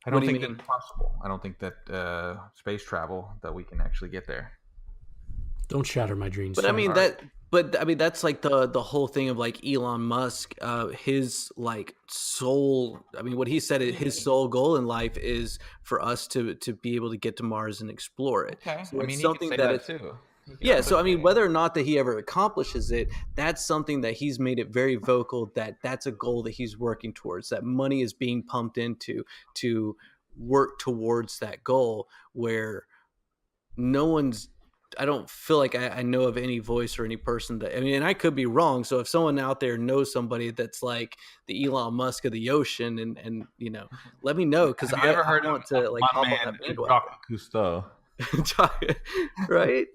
I don't think that it's possible. I don't think that space travel, that we can actually get there. Don't shatter my dreams. But I mean that's like the whole thing of like Elon Musk, his like sole. I mean, what he said, his sole goal in life is for us to be able to get to Mars and explore it. Okay, so I mean, it's something that too. Yeah, so I mean, whether or not that he ever accomplishes it, that's something that he's made it very vocal that that's a goal that he's working towards. That money is being pumped into to work towards that goal, where no one's. I don't feel like I know of any voice or any person that, I mean, and I could be wrong. So if someone out there knows somebody that's like the Elon Musk of the ocean, and let me know, because I want to like hop on that bandwagon. Cousteau. Right?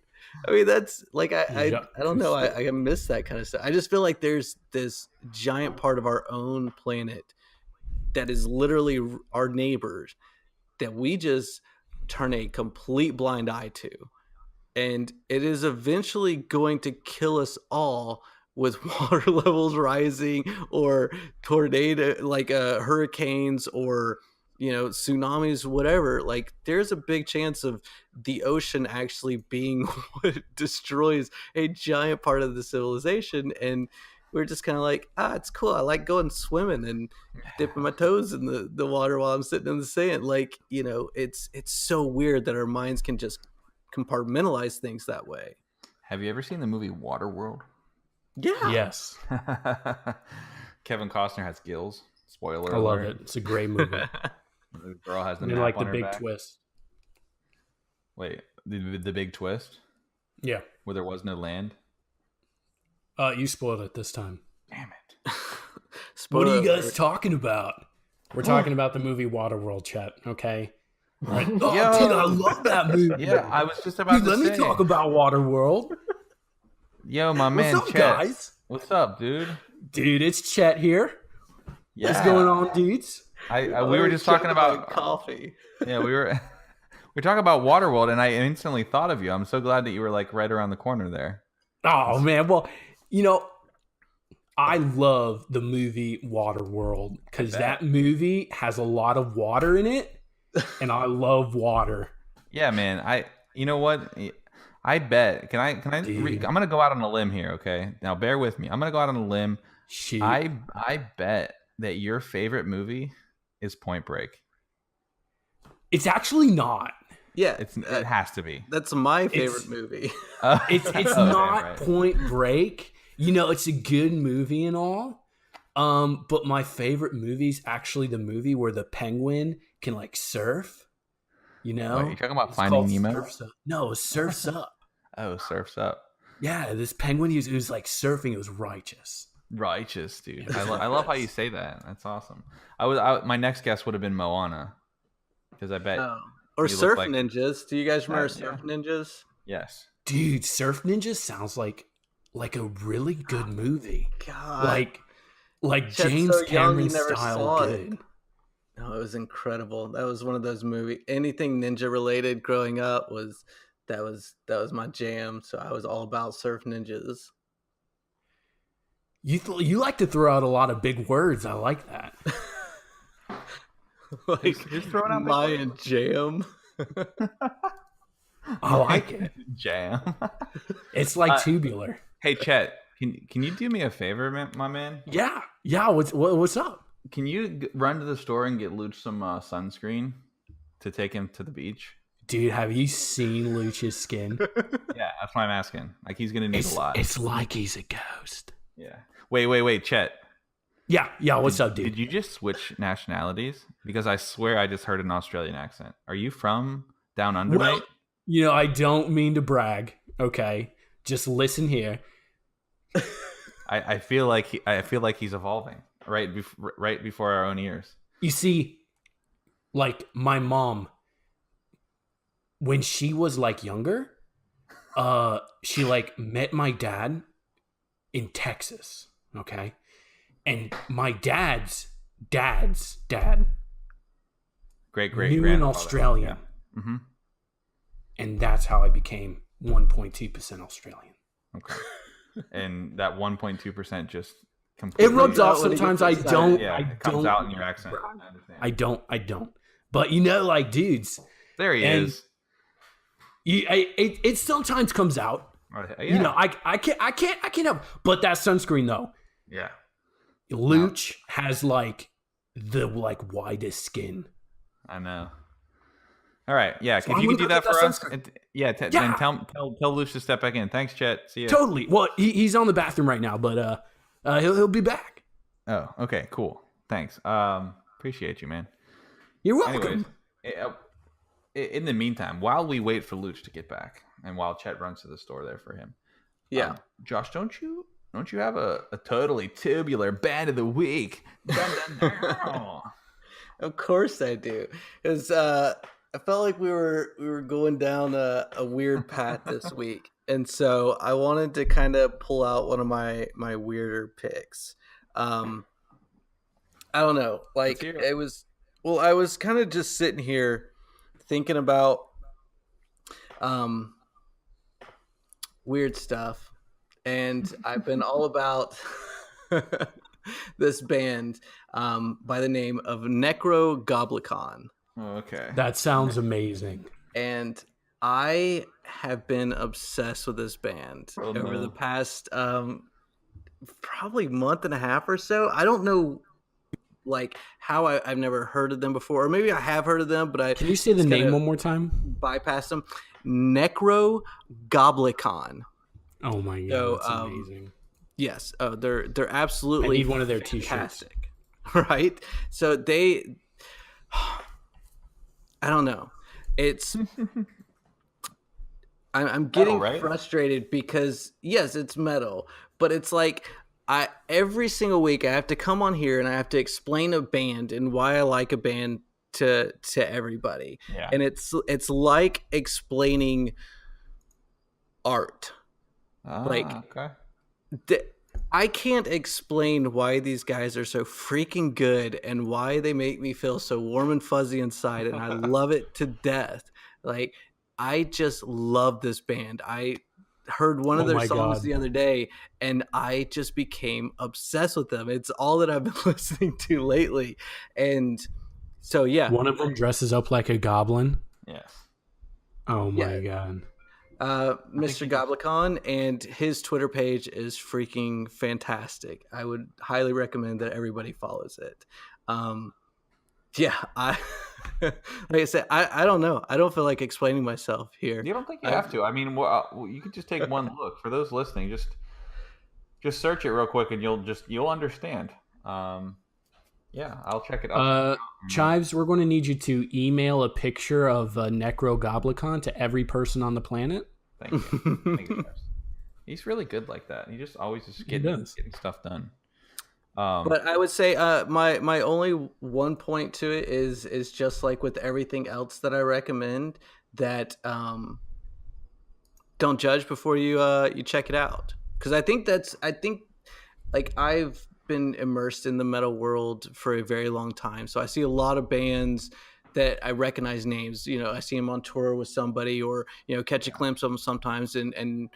I mean, that's like I don't know. I miss that kind of stuff. I just feel like there's this giant part of our own planet that is literally our neighbors that we just turn a complete blind eye to. And it is eventually going to kill us all, with water levels rising, or tornado, like hurricanes, or tsunamis, whatever. Like, there's a big chance of the ocean actually being what destroys a giant part of the civilization. And we're just kind of like, it's cool. I like going swimming and dipping my toes in the water while I'm sitting in the sand. Like, it's so weird that our minds can just compartmentalize things that way. Have you ever seen the movie Waterworld? Yeah. Yes. Kevin Costner has gills. Spoiler alert. I love it. It's a great movie. The girl has the and map like on the her big back. twist. Wait, the big twist? Yeah. Where there was no land? You spoiled it this time. Damn it. What are Spoiler you guys alert. talking about? We're talking about the movie Waterworld, Chet. Okay. Right. Oh, Yo. dude, I love that movie. Yeah, I was just about Dude, to let say. me talk about Waterworld. Yo, my What's man up, Chet. guys? What's up, dude? Dude, it's Chet here. Yeah. What's going on, dudes? We were just talking about coffee. Yeah, we were talking about Waterworld, and I instantly thought of you. I'm so glad that you were like right around the corner there. Oh man, well, you know, I love the movie Waterworld because that movie has a lot of water in it, and I love water. Yeah, man. You know what? I bet. Can I? I'm gonna go out on a limb here. Okay, now bear with me. I'm gonna go out on a limb. Shoot. I bet that your favorite movie is Point Break. It's actually not. Yeah, It has to be. That's my favorite movie. It's Okay, not right. Point Break. You know, it's a good movie and all. But my favorite movie is actually the movie where the penguin can like surf. You know, What, you talking about It's Finding called Nemo? Surf's Up. No, Surf's Up. Oh, Surf's Up. Yeah, this penguin he was like surfing. It was righteous. Righteous, dude. It was I love how righteous. you say that. That's awesome. My next guess would have been Moana, because I bet. Or you look Surf like- Ninjas. Do you guys remember Yeah. Surf Ninjas? Yes. Dude, Surf Ninja sounds like a really good movie. God. Like Chet's James so young, Cameron you never style saw it. good. No, it was incredible. That was one of those movies. Anything ninja related growing up was my jam. So I was all about Surf Ninjas. You like to throw out a lot of big words. I like that. Like Just throwing out Mayan jam. I like it. Jam. It's like tubular. Hey, Chet, can you do me a favor, my man? Yeah. What's up? Can you run to the store and get Luch some sunscreen to take him to the beach? Dude, have you seen Luch's skin? Yeah, that's why I'm asking. Like, he's gonna need a lot. It's like he's a ghost. Yeah. Wait, Chet. Yeah. What's up, dude? Did you just switch nationalities? Because I swear I just heard an Australian accent. Are you from down under, Well, mate? you know, I don't mean to brag. Okay, just listen here. I feel like he's evolving right before our own ears. You see, like my mom, when she was like younger, she like met my dad in Texas. Okay, and my dad's dad Great knew an grandfather. Australian. Yeah. Mm-hmm. And that's how I became 1.2% Australian. Okay. And that 1.2% just completely. It rubs off When he sometimes. gets I excited, don't. Yeah, I it comes don't. out in your accent. I understand. I don't. But you know, like dudes, There he and is. it sometimes comes out. Yeah. You know, I can't help. But that sunscreen though, Yeah. Luch has like the widest skin. I know. All right. Yeah. So If I'm you can gonna do that go get for that us, sunscreen. then Yeah. tell Luch to step back in. Thanks, Chet. See ya. Totally. Well, he's on the bathroom right now, but he'll be back. Oh, okay. Cool. Thanks. Appreciate you, man. You're welcome. Anyways, in the meantime, while we wait for Luch to get back, and while Chet runs to the store there for him, Yeah. Josh, don't you have a totally tubular band of the week? Dun, dun, dun. Of course I do. Because I felt like we were going down a weird path this week. And so I wanted to kind of pull out one of my weirder picks. I don't know. Like I was kind of just sitting here thinking about weird stuff. And I've been all about this band by the name of Necrogoblicon. Oh, okay. That sounds amazing. And I have been obsessed with this band over the past probably month and a half or so. I don't know like how I've never heard of them before, or maybe I have heard of them, but Can you say the name one more time? bypassed them. Necrogoblicon. Oh my god, So, that's amazing. Yes. Oh, they're I absolutely need one of their t-shirts. fantastic. Right? So they I don't know. It's I'm getting right? frustrated because yes, it's metal, but it's like I every single week I have to come on here and I have to explain a band and why I like a band to everybody. Yeah. And it's like explaining art. Like Okay. I can't explain why these guys are so freaking good and why they make me feel so warm and fuzzy inside, and I love it to death. Like, I just love this band. I heard one of Oh their my songs God. the other day, and I just became obsessed with them. It's all that I've been listening to lately. And so, yeah. One of them dresses up like a goblin. Yes. Oh my Yeah. God. Mr. Goblicon, and his Twitter page is freaking fantastic. I would highly recommend that everybody follows it. Yeah, I like I said, I don't know. I don't feel like explaining myself here. You don't think you have to? I mean, you could just take one look. For those listening, just search it real quick, and you'll understand. Yeah, I'll check it out. Chives, we're going to need you to email a picture of Necro Goblicon to every person on the planet. Thank you. Thank you, Travis. He's really good like that. He just always is getting stuff done. But I would say my only one point to it is just like with everything else that I recommend, that don't judge before you check it out, because I think like I've been immersed in the metal world for a very long time, so I see a lot of bands that I recognize names. I see them on tour with somebody, or catch a glimpse of them sometimes, and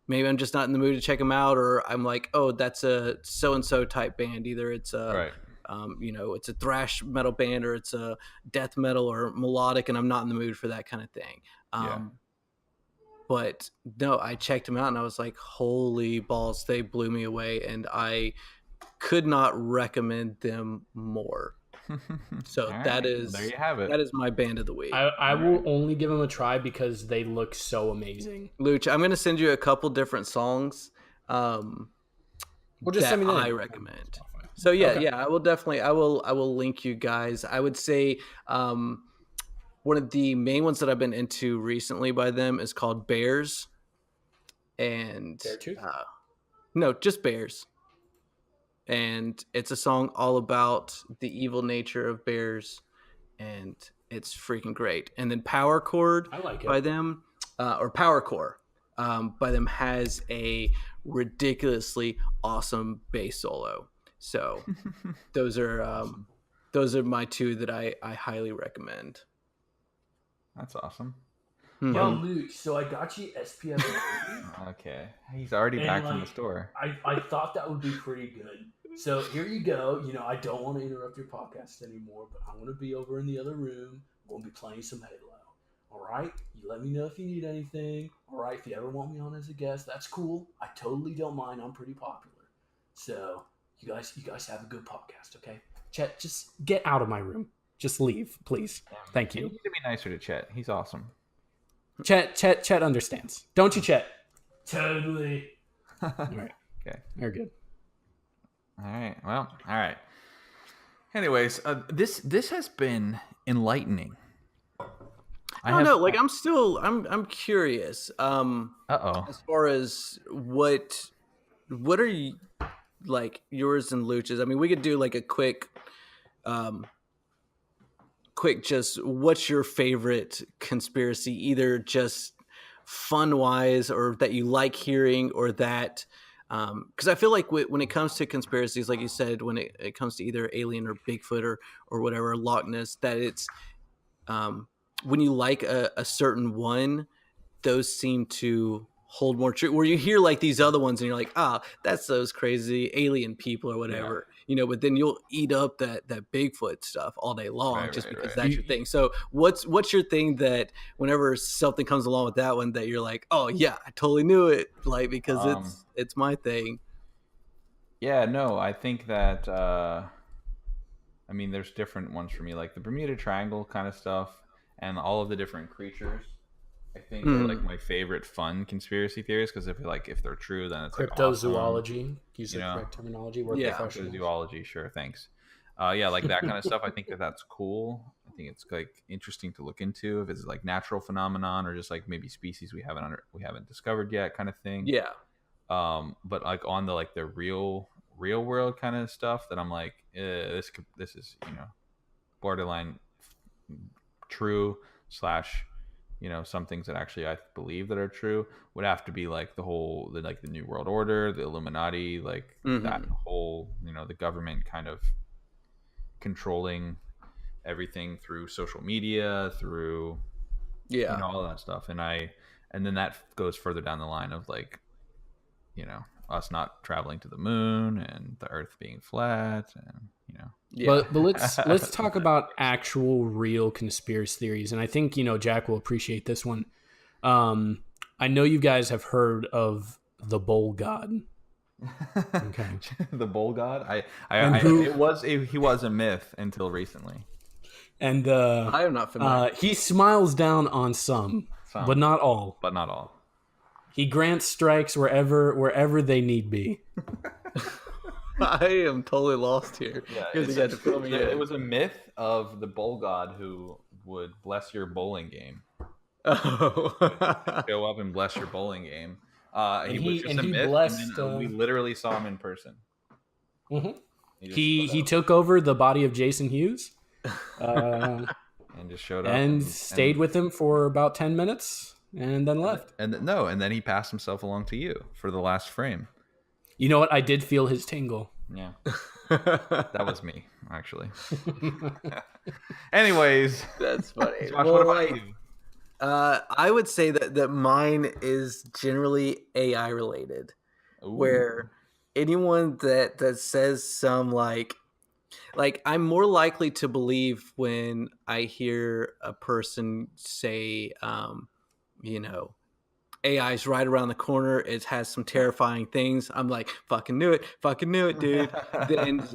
maybe I'm just not in the mood to check them out, or I'm like, oh, that's a so and so type band. Either it's a it's a thrash metal band, or it's a death metal or melodic, and I'm not in the mood for that kind of thing. But no, I checked them out and I was like, holy balls, they blew me away, and I could not recommend them more. So there you have it. That is my band of the week. I will only give them a try because they look so amazing. Luch, I'm going to send you a couple different songs Well, just send me I recommend. So yeah, I will link you guys. I would say one of the main ones that I've been into recently by them is called Bears. And no, just Bears. And it's a song all about the evil nature of bears, and it's freaking great. And then Power Chord by them, or Power Core by them, has a ridiculously awesome bass solo. So those are my two that I highly recommend. That's awesome. Yo, Luke, so I got you SPF. Okay. He's already back from the store. I thought that would be pretty good. So here you go. I don't want to interrupt your podcast anymore, but I'm going to be over in the other room. We'll be playing some Halo. All right? You let me know if you need anything. All right? If you ever want me on as a guest, that's cool. I totally don't mind. I'm pretty popular. So you guys have a good podcast, okay? Chet, just get out of my room. Just leave, please. Thank you. You need to be nicer to Chet. He's awesome. Chet understands. Don't you, Chet? Totally. All right. Okay. You're good. All right. Well, all right. Anyways, this has been enlightening. I don't know. Like, I'm curious. As far as what are you, like, yours and Luch's? I mean, we could do like a quick just what's your favorite conspiracy, either just fun wise, or that you like hearing, or that because I feel like when it comes to conspiracies, like you said, when it comes to either alien or Bigfoot or whatever, Loch Ness, that it's when you like a certain one, those seem to hold more true, where you hear like these other ones and you're like, that's those crazy alien people or whatever, but then you'll eat up that Bigfoot stuff all day long, because that's your thing. So what's your thing that whenever something comes along with that one, that you're like, oh yeah, I totally knew it, like, because it's my thing. Yeah, no, I think that I mean, there's different ones for me, like the Bermuda Triangle kind of stuff, and all of the different creatures. I think they're like my favorite fun conspiracy theories, because if they're true, then it's cryptozoology. Like awesome. Use the correct terminology. Cryptozoology, sure, thanks. Like that kind of stuff. I think that's cool. I think it's like interesting to look into, if it's like natural phenomenon or just like maybe species we haven't discovered yet, kind of thing. Yeah. But like on the like the real world kind of stuff, that I'm like, this is borderline true slash some things that actually I believe that are true would have to be like the New World Order, the Illuminati, like that Mm-hmm. whole the government kind of controlling everything through social media, through Yeah. all that stuff. And then that goes further down the line of like us not traveling to the moon and the earth being flat, and Yeah. But let's talk about actual real conspiracy theories, and I think Jack will appreciate this one. Um, I know you guys have heard of the Bowl God. Okay, the bull god. and who He was a myth until recently. and I am not familiar. he smiles down on some, but Some, not all. but not all. He grants strikes wherever they need be. I am totally lost here. Yeah, Because you had to fill me in. it was a myth of the bull god who would bless your bowling game. Oh. Show up and bless your bowling game. And He was just a he myth, blessed. and then we literally saw him in person. Mhm. He He took over the body of Jason Hughes. and just showed up and stayed with him for about 10 minutes and then left. and then he passed himself along to you for the last frame. You know what? I did feel his tingle. Yeah, that was me actually. Anyways, That's funny. Josh, Well, what about like, you? I would say that mine is generally AI related, Ooh. where anyone that says some like I'm more likely to believe when I hear a person say, you know, AI's right around the corner. It has some terrifying things. I'm like, fucking knew it, dude. Then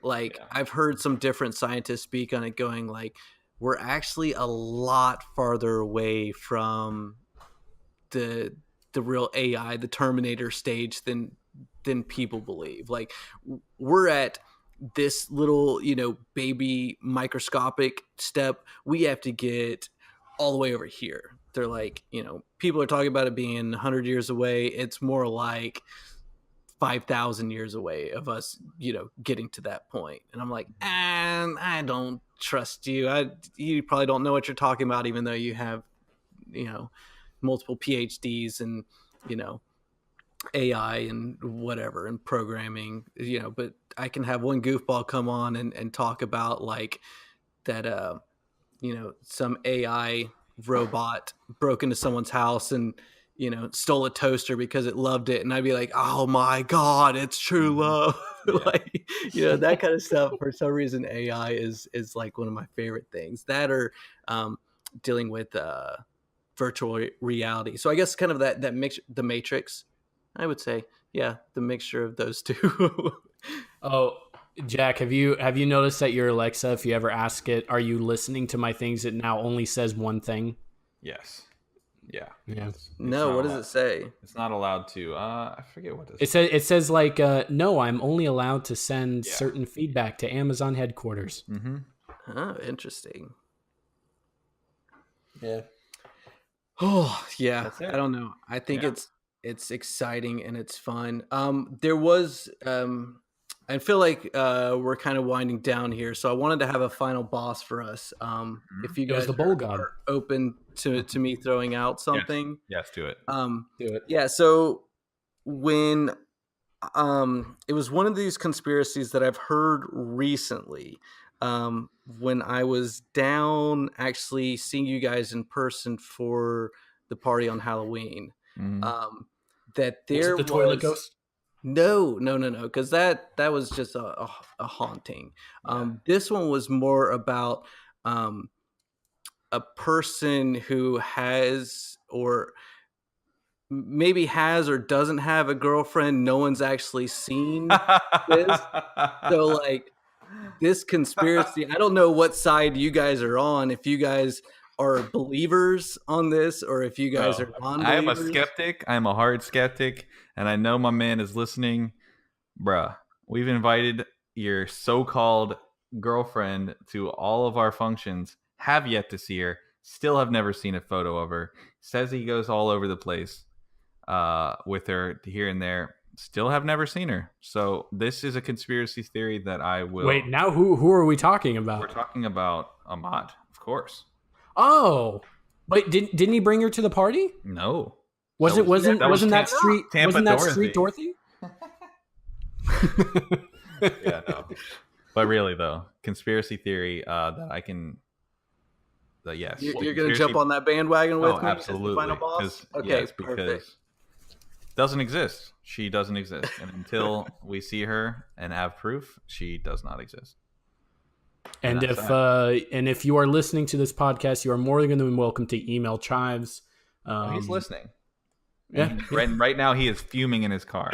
like Yeah. I've heard some different scientists speak on it, going like, we're actually a lot farther away from the real AI, the Terminator stage than people believe. Like we're at this little, baby microscopic step. We have to get all the way over here. They're like, people are talking about it being 100 years away. It's more like 5,000 years away of us, getting to that point. And I'm like, I don't trust you. You probably don't know what you're talking about, even though you have, multiple PhDs and, AI and whatever and programming, but I can have one goofball come on and talk about like that, some AI robot broke into someone's house and, stole a toaster because it loved it. And I'd be like, oh my God, it's true love. Yeah. Like, that kind of stuff. For some reason, AI is like one of my favorite things that are dealing with virtual reality. So I guess kind of that mix, the Matrix, I would say, yeah, the mixture of those two. Oh, Jack, have you noticed that your Alexa, if you ever ask it, are you listening to my things, it now only says one thing? Yes. Yeah. Yeah. No, what does it say? It's not allowed to. I forget what It says like, no, I'm only allowed to send Yeah. certain feedback to Amazon headquarters. Mm-hmm. Oh, interesting. Yeah. Oh, yeah. That's it. I don't know. I think Yeah. it's exciting and it's fun. There was I feel like we're kind of winding down here, so I wanted to have a final boss for us. If you It was guys the Bowl are God. open to me throwing out something. Yes, do it. Do it. Yeah, so when it was one of these conspiracies that I've heard recently, when I was down actually seeing you guys in person for the party on Halloween, Mhm. that Was there it the toilet was ghost? no, because that was just a haunting. This one was more about a person who has or maybe has or doesn't have a girlfriend. No one's actually seen this. So like this conspiracy, I don't know what side you guys are on, if you guys are believers on this or if you guys Bro, are I am a non-believers. skeptic. I'm a hard skeptic, and I know my man is listening. Bruh, we've invited your so-called girlfriend to all of our functions. Have yet to see her. Still have never seen a photo of her. Says he goes all over the place. with her here and there. Still have never seen her. So this is a conspiracy theory that I will. Wait, now who are we talking about? We're talking about Ahmad, of course. Oh, wait, didn't he bring her to the party? No. Wasn't that Street Dorothy? Yeah, no. But really, though, conspiracy theory that I can. Yes, you're going to jump on that bandwagon with me? Absolutely. Final boss? Okay, yes, perfect. Because doesn't exist. She doesn't exist, and until we see her and have proof, she does not exist. And if you are listening to this podcast, you are more than welcome to email Chives. He's listening. Yeah. Right now, he is fuming in his car.